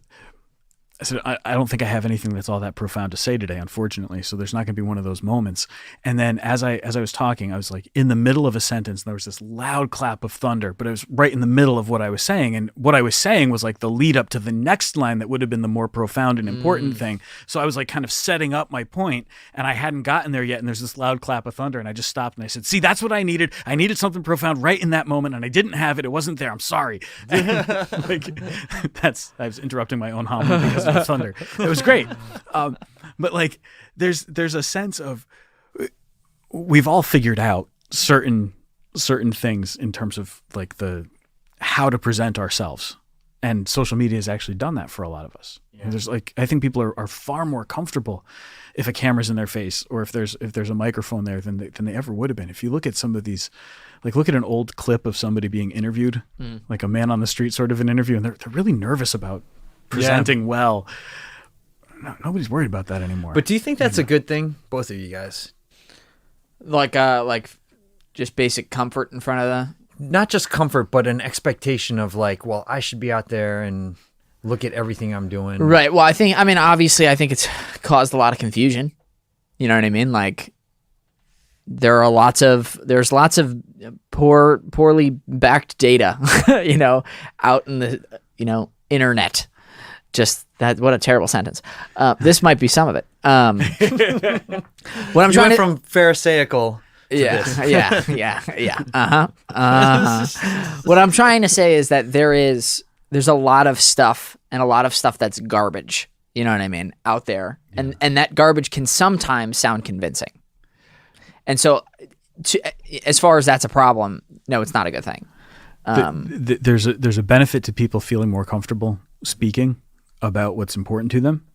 I said, I don't think I have anything that's all that profound to say today, unfortunately. So there's not going to be one of those moments. And then as I was talking, I was like in the middle of a sentence, and there was this loud clap of thunder, but it was right in the middle of what I was saying. And what I was saying was like the lead up to the next line that would have been the more profound and important thing. So I was like kind of setting up my point, and I hadn't gotten there yet. And there's this loud clap of thunder, and I just stopped and I said, see, that's what I needed. I needed something profound right in that moment, and I didn't have it. It wasn't there. I'm sorry. Like I was interrupting my own homily because of the thunder. It was great. But like there's a sense of we've all figured out certain things in terms of like the how to present ourselves, and social media has actually done that for a lot of us. Yeah. There's like I think people are far more comfortable if a camera's in their face or if there's a microphone there than they ever would have been. If you look at some of these, like look at an old clip of somebody being interviewed, like a man on the street sort of an interview, and they're really nervous about presenting well. No, nobody's worried about that anymore. But do you think that's a good thing, both of you guys? Like just basic comfort in front of the. Not just comfort, but an expectation of like, well, I should be out there and look at everything I'm doing. Right. Well, obviously, I think it's caused a lot of confusion. You know what I mean? Like, there's lots of poorly backed data, out in the, internet. Just that, what a terrible sentence. This might be some of it. What I'm trying from Pharisaical to this. Yeah. What I'm trying to say is that there's a lot of stuff and a lot of stuff that's garbage. You know what I mean? Out there. Yeah. And that garbage can sometimes sound convincing. And so as far as that's a problem, no, it's not a good thing. There's a benefit to people feeling more comfortable speaking about what's important to them.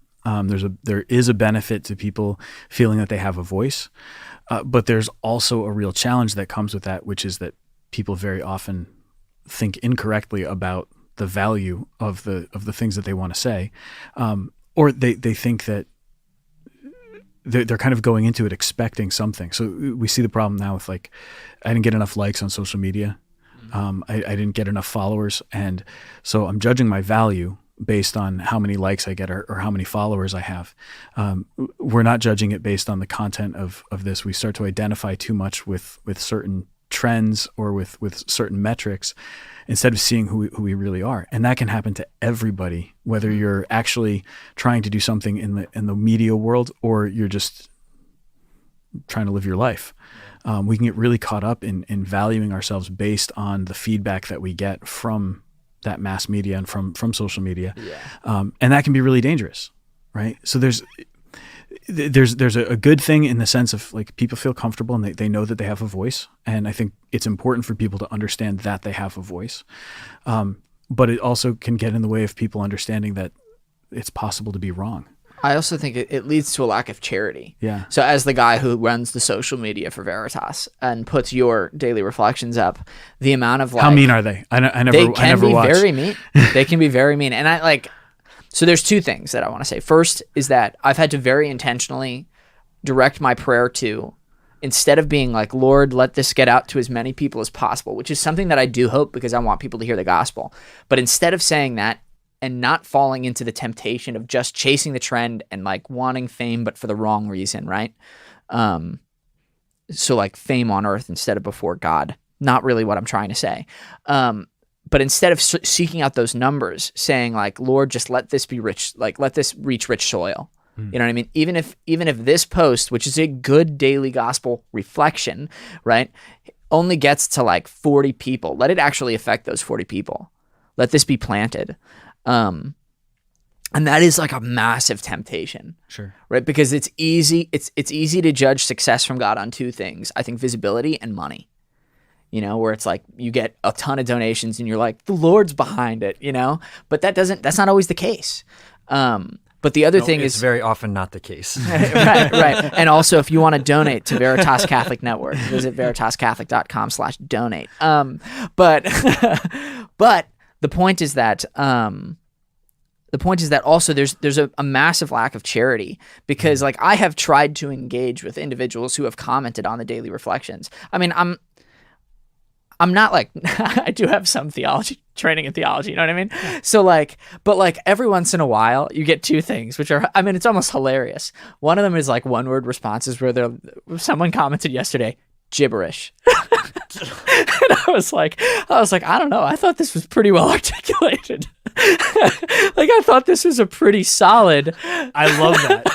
There is a benefit to people feeling that they have a voice, but there's also a real challenge that comes with that, which is that people very often think incorrectly about the value of the things that they want to say, or they think that they're kind of going into it expecting something. So we see the problem now with like, I didn't get enough likes on social media. I didn't get enough followers, and so I'm judging my value based on how many likes I get or how many followers I have. We're not judging it based on the content of this. We start to identify too much with certain trends or with certain metrics instead of seeing who we really are. And that can happen to everybody, whether you're actually trying to do something in the media world or you're just trying to live your life. We can get really caught up in valuing ourselves based on the feedback that we get from that mass media and from social media. Yeah. And that can be really dangerous, right? So there's a good thing in the sense of like people feel comfortable and they know that they have a voice. And I think it's important for people to understand that they have a voice. But it also can get in the way of people understanding that it's possible to be wrong. I also think it leads to a lack of charity. Yeah. So as the guy who runs the social media for Veritas and puts your daily reflections up, the amount of like... How mean are they? I never watch. Very mean. They can be very mean. And so there's two things that I want to say. First is that I've had to very intentionally direct my prayer to, instead of being like, Lord, let this get out to as many people as possible, which is something that I do hope because I want people to hear the gospel. But instead of saying that, and not falling into the temptation of just chasing the trend and like wanting fame, but for the wrong reason, right? So like fame on earth instead of before God. Not really what I'm trying to say. But instead of seeking out those numbers, saying like, Lord, just let this be rich, like let this reach rich soil. You know what I mean? Even if this post, which is a good daily gospel reflection, right, only gets to like 40 people, let it actually affect those 40 people. Let this be planted. And that is like a massive temptation. Sure. Right? Because it's easy to judge success from God on two things. I think visibility and money. You know, where it's like you get a ton of donations and you're like, the Lord's behind it, you know? But that's not always the case. But the other thing it's is very often not the case. right. And also, if you want to donate to Veritas Catholic Network, visit veritascatholic.com/donate. But the point is that also there's a massive lack of charity, because like I have tried to engage with individuals who have commented on the daily reflections. I mean, I'm not like, I do have some training in theology, you know what I mean? So like, but like every once in a while you get two things, which are, I mean, it's almost hilarious. One of them is like one word responses where someone commented yesterday, gibberish. And I was like, I don't know. I thought this was pretty well articulated. Like I thought this was a pretty solid. I love that.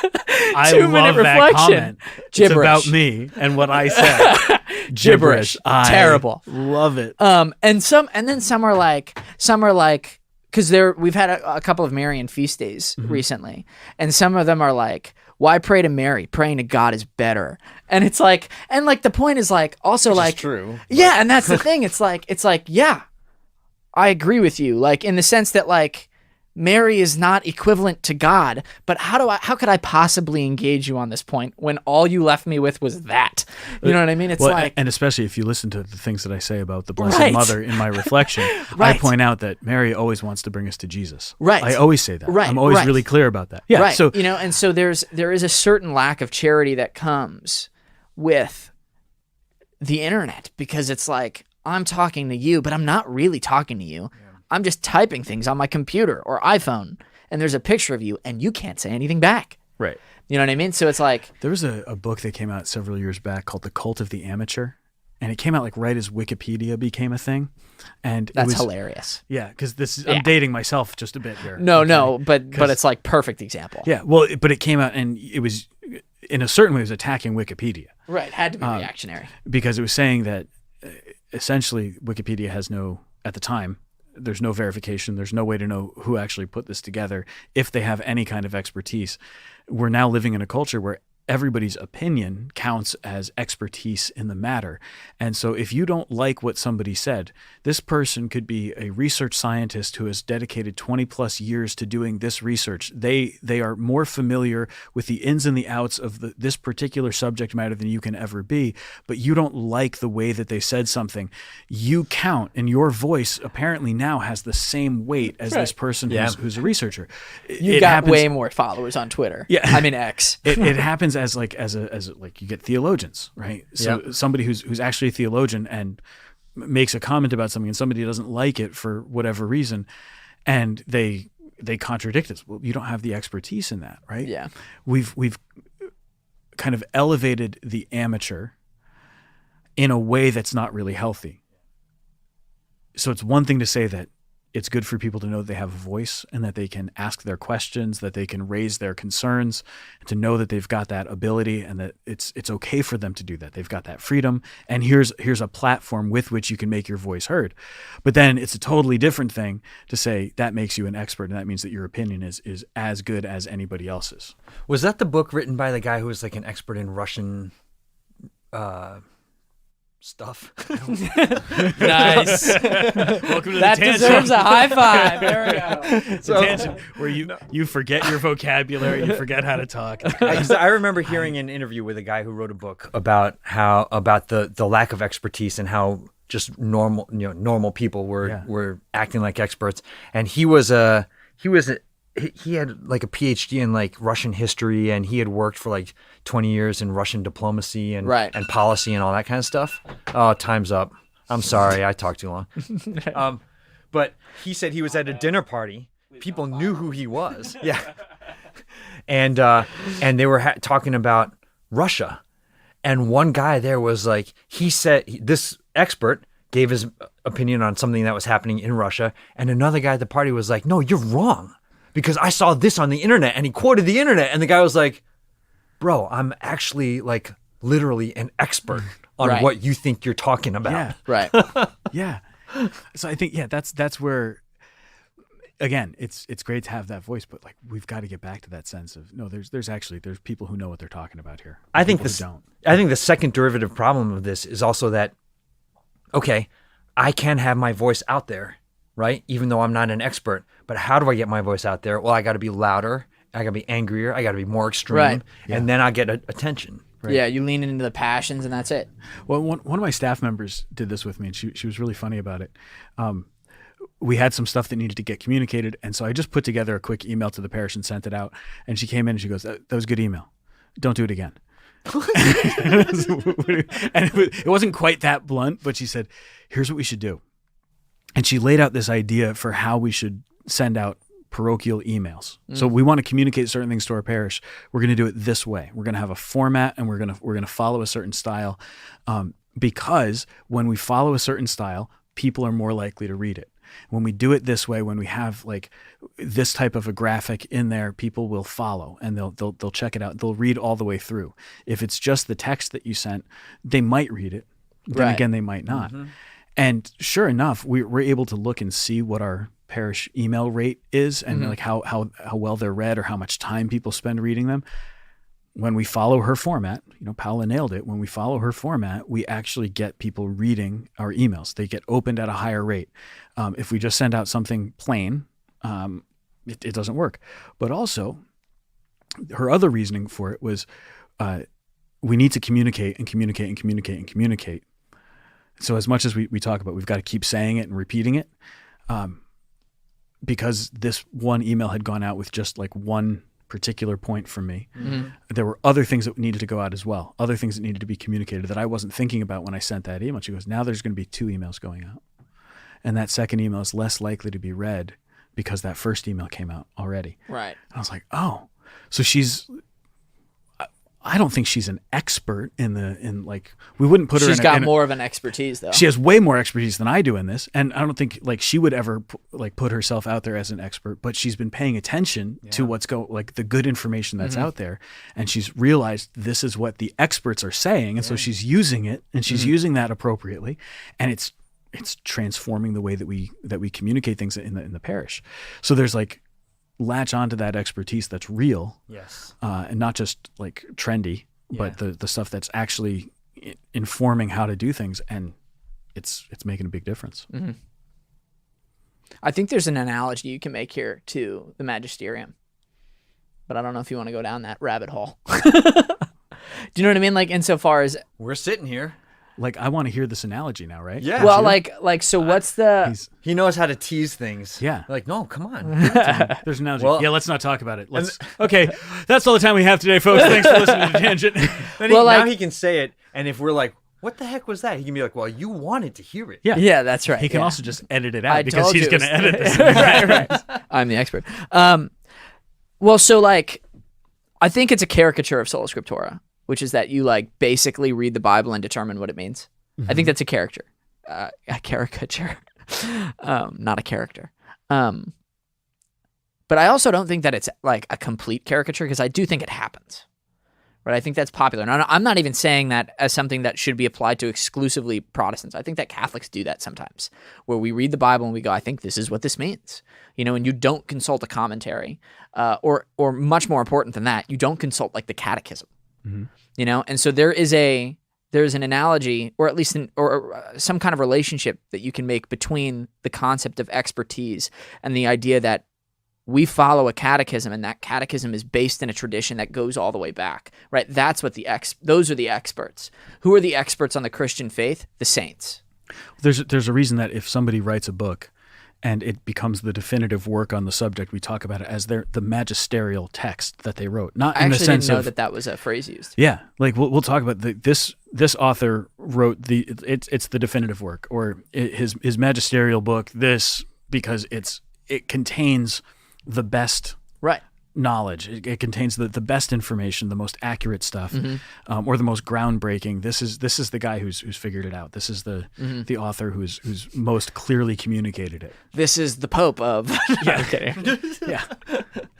I 2 minute love that reflection. comment. Gibberish. It's about me and what I said. Gibberish. Terrible. Love it. And then some are like, because we've had a couple of Marian feast days recently, and some of them are like, why pray to Mary? Praying to God is better. And it's like, and like the point is like, also Which like, is true. yeah, and that's the thing. It's like, yeah, I agree with you. Like in the sense that like Mary is not equivalent to God, but how could I possibly engage you on this point when all you left me with was that? You know what I mean? It's like, and especially if you listen to the things that I say about the Blessed Right. Mother in my reflection, Right. I point out that Mary always wants to bring us to Jesus. Right. I always say that. Right, I'm always right. really clear about that. Yeah. right. So You know, and so there is a certain lack of charity that comes with the internet, because it's like, I'm talking to you, but I'm not really talking to you. I'm just typing things on my computer or iPhone, and there's a picture of you, and you can't say anything back. right. You know what I mean? So it's like, There was a book that came out several years back called The Cult of the Amateur, and it came out like right as Wikipedia became a thing. And that's it was hilarious. Yeah, because Yeah. I'm dating myself just a bit here. No, but 'Cause- it's like perfect example. Yeah, well, but it came out and it was, in a certain way, it was attacking Wikipedia. Right. Had to be reactionary. Because it was saying that essentially Wikipedia has at the time, there's no verification. There's no way to know who actually put this together, if they have any kind of expertise. We're now living in a culture where everybody's opinion counts as expertise in the matter. And so if you don't like what somebody said, this person could be a research scientist who has dedicated 20 plus years to doing this research. They are more familiar with the ins and the outs of this particular subject matter than you can ever be, but you don't like the way that they said something. You count, and your voice apparently now has the same weight as this person who's a researcher. You got way more followers on Twitter. Yeah. I mean, X. It happens as you get theologians, right? So somebody who's actually a theologian and makes a comment about something, and somebody doesn't like it for whatever reason, and they contradict us. Well, you don't have the expertise in that, right? Yeah. We've kind of elevated the amateur in a way that's not really healthy. So it's one thing to say that it's good for people to know that they have a voice and that they can ask their questions, that they can raise their concerns, and to know that they've got that ability and that it's okay for them to do that. They've got that freedom, and here's a platform with which you can make your voice heard. But then it's a totally different thing to say that makes you an expert, and that means that your opinion is as good as anybody else's. Was that the book written by the guy who was like an expert in Russian stuff? Nice. Welcome to That the tangent. deserves a high five. There we go. It's a tangent where you forget your vocabulary, you forget how to talk. I remember hearing an interview with a guy who wrote a book about the lack of expertise and how just normal people were acting like experts. And he had like a PhD in like Russian history, and he had worked for like 20 years in Russian diplomacy and policy and all that kind of stuff. Oh, time's up. I'm sorry, I talked too long. But he said he was at a dinner party. People knew who he was. Yeah. And they were talking about Russia. And one guy there was like, he said, this expert gave his opinion on something that was happening in Russia. And another guy at the party was like, no, you're wrong, because I saw this on the internet. And he quoted the internet. And the guy was like, bro, I'm actually like literally an expert on what you think you're talking about. Yeah. Right. Yeah. So I think, that's where again, it's great to have that voice, but like we've got to get back to that sense of no. There's people who know what they're talking about here. I think this don't. I think the second derivative problem of this is also that, okay, I can have my voice out there, right? Even though I'm not an expert, but how do I get my voice out there? Well, I got to be louder. I got to be angrier. I got to be more extreme, Right. and then I get attention. Right? Yeah, you lean into the passions and that's it. Well, one of my staff members did this with me, and she was really funny about it. We had some stuff that needed to get communicated, and so I just put together a quick email to the parish and sent it out. And she came in and she goes, "That was a good email. Don't do it again." And it wasn't quite that blunt, but she said, "Here's what we should do." And she laid out this idea for how we should send out parochial emails. So we want to communicate certain things to our parish. We're going to do it this way. We're going to have a format, and we're going to follow a certain style, because when we follow a certain style, people are more likely to read it. When we do it this way, when we have like this type of a graphic in there, people will follow and they'll check it out. They'll read all the way through. If it's just the text that you sent, they might read it. Then again, they might not. And sure enough, we're able to look and see what our parish email rate is and like how well they're read or how much time people spend reading them. When we follow her format, Paula nailed it. When we follow her format, we actually get people reading our emails. They get opened at a higher rate. If we just send out something plain, it doesn't work. But also, her other reasoning for it was we need to communicate and communicate and communicate and communicate. So as much as we talk about, we've got to keep saying it and repeating it, because this one email had gone out with just like one particular point from me. There were other things that needed to go out as well, other things that needed to be communicated that I wasn't thinking about when I sent that email. She goes, now there's going to be 2 emails going out. And that second email is less likely to be read because that first email came out already. Right. And I was like, oh, so I don't think she's an expert in we wouldn't put her She's in got more of an expertise though. She has way more expertise than I do in this. And I don't think like she would ever put herself out there as an expert, but she's been paying attention to what's the good information that's out there. And she's realized this is what the experts are saying. And so she's using it and she's using that appropriately. And it's transforming the way that we communicate things in the parish. So there's like, latch onto that expertise that's real, and not just like trendy, but the stuff that's actually informing how to do things, and it's making a big difference. I think there's an analogy you can make here to the magisterium, but I don't know if you want to go down that rabbit hole. Do you know what I mean? Like insofar as we're sitting here. Like, I want to hear this analogy now, right? Yeah. Well, so what's the... He knows how to tease things. Yeah. Like, no, come on. There's an analogy. Well, let's not talk about it. Okay, that's all the time we have today, folks. Thanks for listening to Tangent. Now he can say it, and if we're like, what the heck was that? He can be like, well, you wanted to hear it. Yeah, that's right. He can also just edit it out because told he's you going to edit this. right. I'm the expert. Well, so like, I think it's a caricature of Sola Scriptura, which is that you like basically read the Bible and determine what it means. I think that's a caricature, not a character. But I also don't think that it's like a complete caricature because I do think it happens, right? I think that's popular. And I'm not even saying that as something that should be applied to exclusively Protestants. I think that Catholics do that sometimes, where we read the Bible and we go, I think this is what this means, and you don't consult a commentary, or much more important than that, you don't consult like the catechism, and so there's an analogy, or at least some kind of relationship that you can make between the concept of expertise and the idea that we follow a catechism, and that catechism is based in a tradition that goes all the way back, right? That's what those are the experts. Who are the experts on the Christian faith? The saints. There's a reason that if somebody writes a book and it becomes the definitive work on the subject, we talk about it as the magisterial text that they wrote. Not in the sense of... I actually didn't know that was a phrase used. Yeah, like we'll talk about this author wrote it's the definitive work, or his magisterial book, because it contains the best knowledge. It contains the best information, the most accurate stuff, or the most groundbreaking. This is the guy who's figured it out. This is the author who's most clearly communicated it. This is the Pope of yeah,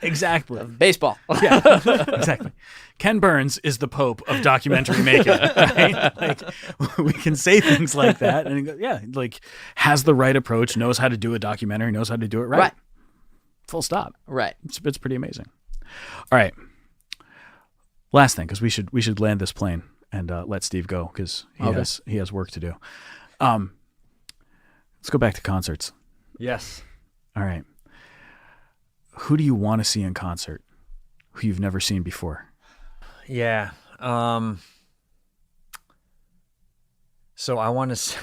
exactly, of baseball. Yeah, exactly. Ken Burns is the Pope of documentary making. Right? Like, we can say things like that, and like has the right approach, knows how to do a documentary, knows how to do it right. Full stop. Right. It's pretty amazing. All right. Last thing, because we should land this plane and let Steve go because he has work to do. Let's go back to concerts. Yes. All right. Who do you want to see in concert? Who you've never seen before? Yeah. So I want to.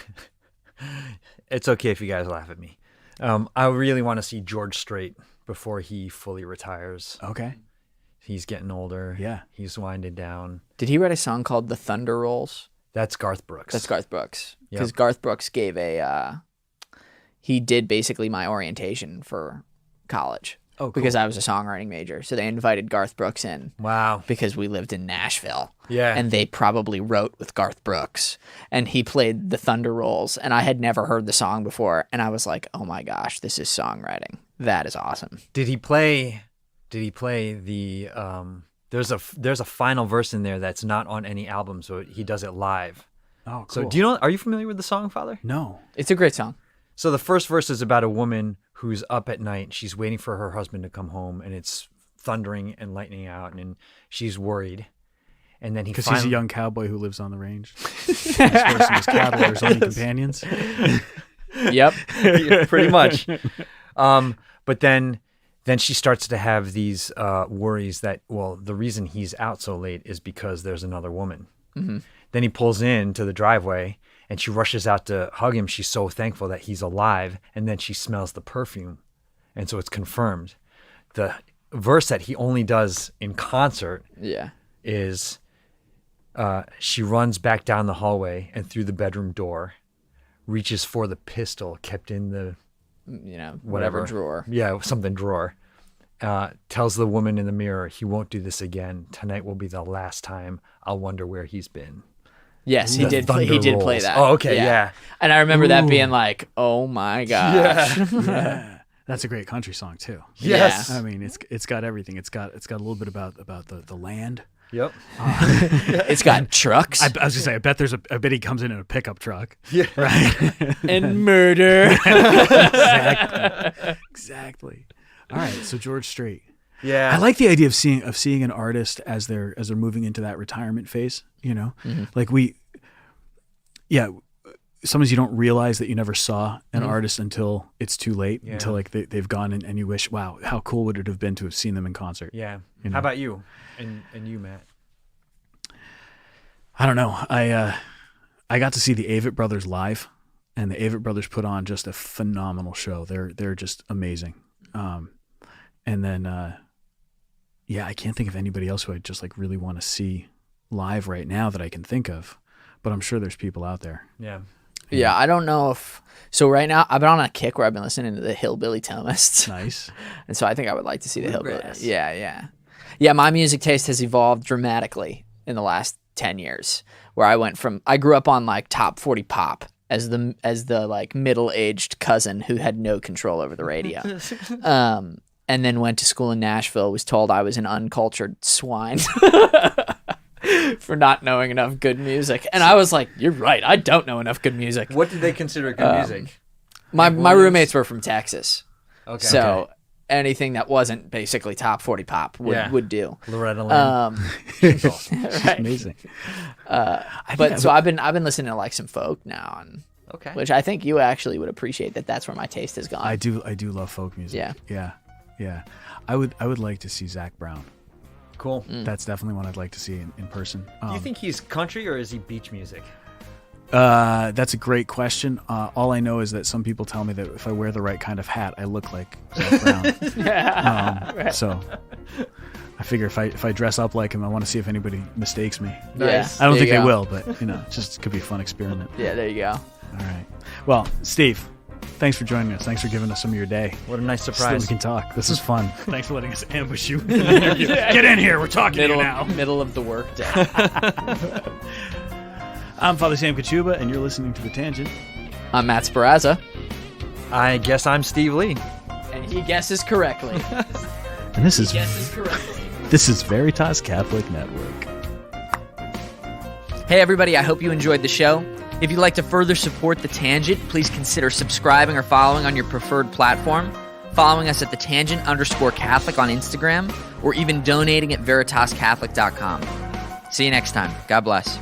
It's okay if you guys laugh at me. I really want to see George Strait before he fully retires. Okay. He's getting older. Yeah. He's winding down. Did he write a song called "The Thunder Rolls"? That's Garth Brooks. That's Garth Brooks. Yep. Because Garth Brooks gave he did basically my orientation for college. Oh, cool. Because I was a songwriting major. So they invited Garth Brooks in. Wow. Because we lived in Nashville. Yeah. And they probably wrote with Garth Brooks. And he played the Thunder Rolls. And I had never heard the song before. And I was like, oh my gosh, this is songwriting. That is awesome. Did he play the there's a final verse in there that's not on any album, so he does it live. Oh, cool. So are you familiar with the song, Father? No. It's a great song. So the first verse is about a woman who's up at night. She's waiting for her husband to come home, and it's thundering and lightning out, and she's worried. And then because he's a young cowboy who lives on the range. His horse and his cattle are his only companions. Yep. Yeah, pretty much. But then she starts to have these worries that, well, the reason he's out so late is because there's another woman. Mm-hmm. Then he pulls into the driveway, and she rushes out to hug him. She's so thankful that he's alive. And then she smells the perfume. And so it's confirmed. The verse that he only does in concert is she runs back down the hallway and through the bedroom door, reaches for the pistol kept in the, whatever drawer. Yeah, something drawer. Tells the woman in the mirror, he won't do this again. Tonight will be the last time. I'll wonder where he's been. Yes, he did play that. Oh, okay, yeah. And I remember that being like, oh my gosh. Yeah. That's a great country song too. Yes. I mean, it's got everything. It's got a little bit about the land. Yep. It's got trucks. I was gonna say, I bet he comes in a pickup truck. Yeah. Right. And murder. Exactly. All right. So George Strait. Yeah. I like the idea of seeing an artist as they're moving into that retirement phase. Mm-hmm. Like sometimes you don't realize that you never saw an artist until it's too late, until like they've gone and you wish, wow, how cool would it have been to have seen them in concert? Yeah. How about you? And you, Matt? I don't know. I got to see the Avett Brothers live, and the Avett Brothers put on just a phenomenal show. They're just amazing. And then I can't think of anybody else who I just like really want to see live right now that I can think of, but I'm sure there's people out there. Yeah. Yeah, I don't know if... So right now, I've been on a kick where I've been listening to the Hillbilly Thomists. Nice. And so I think I would like to see the Hillbilly. Bluegrass. Yeah. Yeah, my music taste has evolved dramatically in the last 10 years, where I grew up on like top 40 pop as the like middle-aged cousin who had no control over the radio. And then went to school in Nashville, was told I was an uncultured swine for not knowing enough good music. And I was like, you're right, I don't know enough good music. What did they consider good music? My roommates were from Texas. Okay. So anything that wasn't basically top 40 pop would do. Loretta Lynn. Right. Amazing. So I've been listening to like some folk now, and Okay. which I think you actually would appreciate. That's where my taste has gone. I do love folk music. Yeah. I would like to see Zach Brown. Cool. That's definitely one I'd like to see in person. Do you think he's country or is he beach music? That's a great question. All I know is that some people tell me that if I wear the right kind of hat, I look like Zach Brown. Right. So I figure if I dress up like him, I want to see if anybody mistakes me. Nice. I don't There think you they go. will, but it could be a fun experiment. Yeah, there you go. All right. Well, Steve, thanks for joining us. Thanks for giving us some of your day. What a nice So that surprise. we can talk. This is fun. Thanks for letting us ambush you. Get in here. We're talking to you now. Middle of the workday. I'm Father Sam Kachuba, and you're listening to The Tangent. I'm Matt Sperrazza, I guess I'm Steve Lee. and he guesses correctly. And this is correctly. this is Veritas Catholic Network. Hey everybody, I hope you enjoyed the show. If you'd like to further support The Tangent, please consider subscribing or following on your preferred platform. following us at the tangent_Catholic on Instagram, or even donating at veritascatholic.com. See you next time. God bless.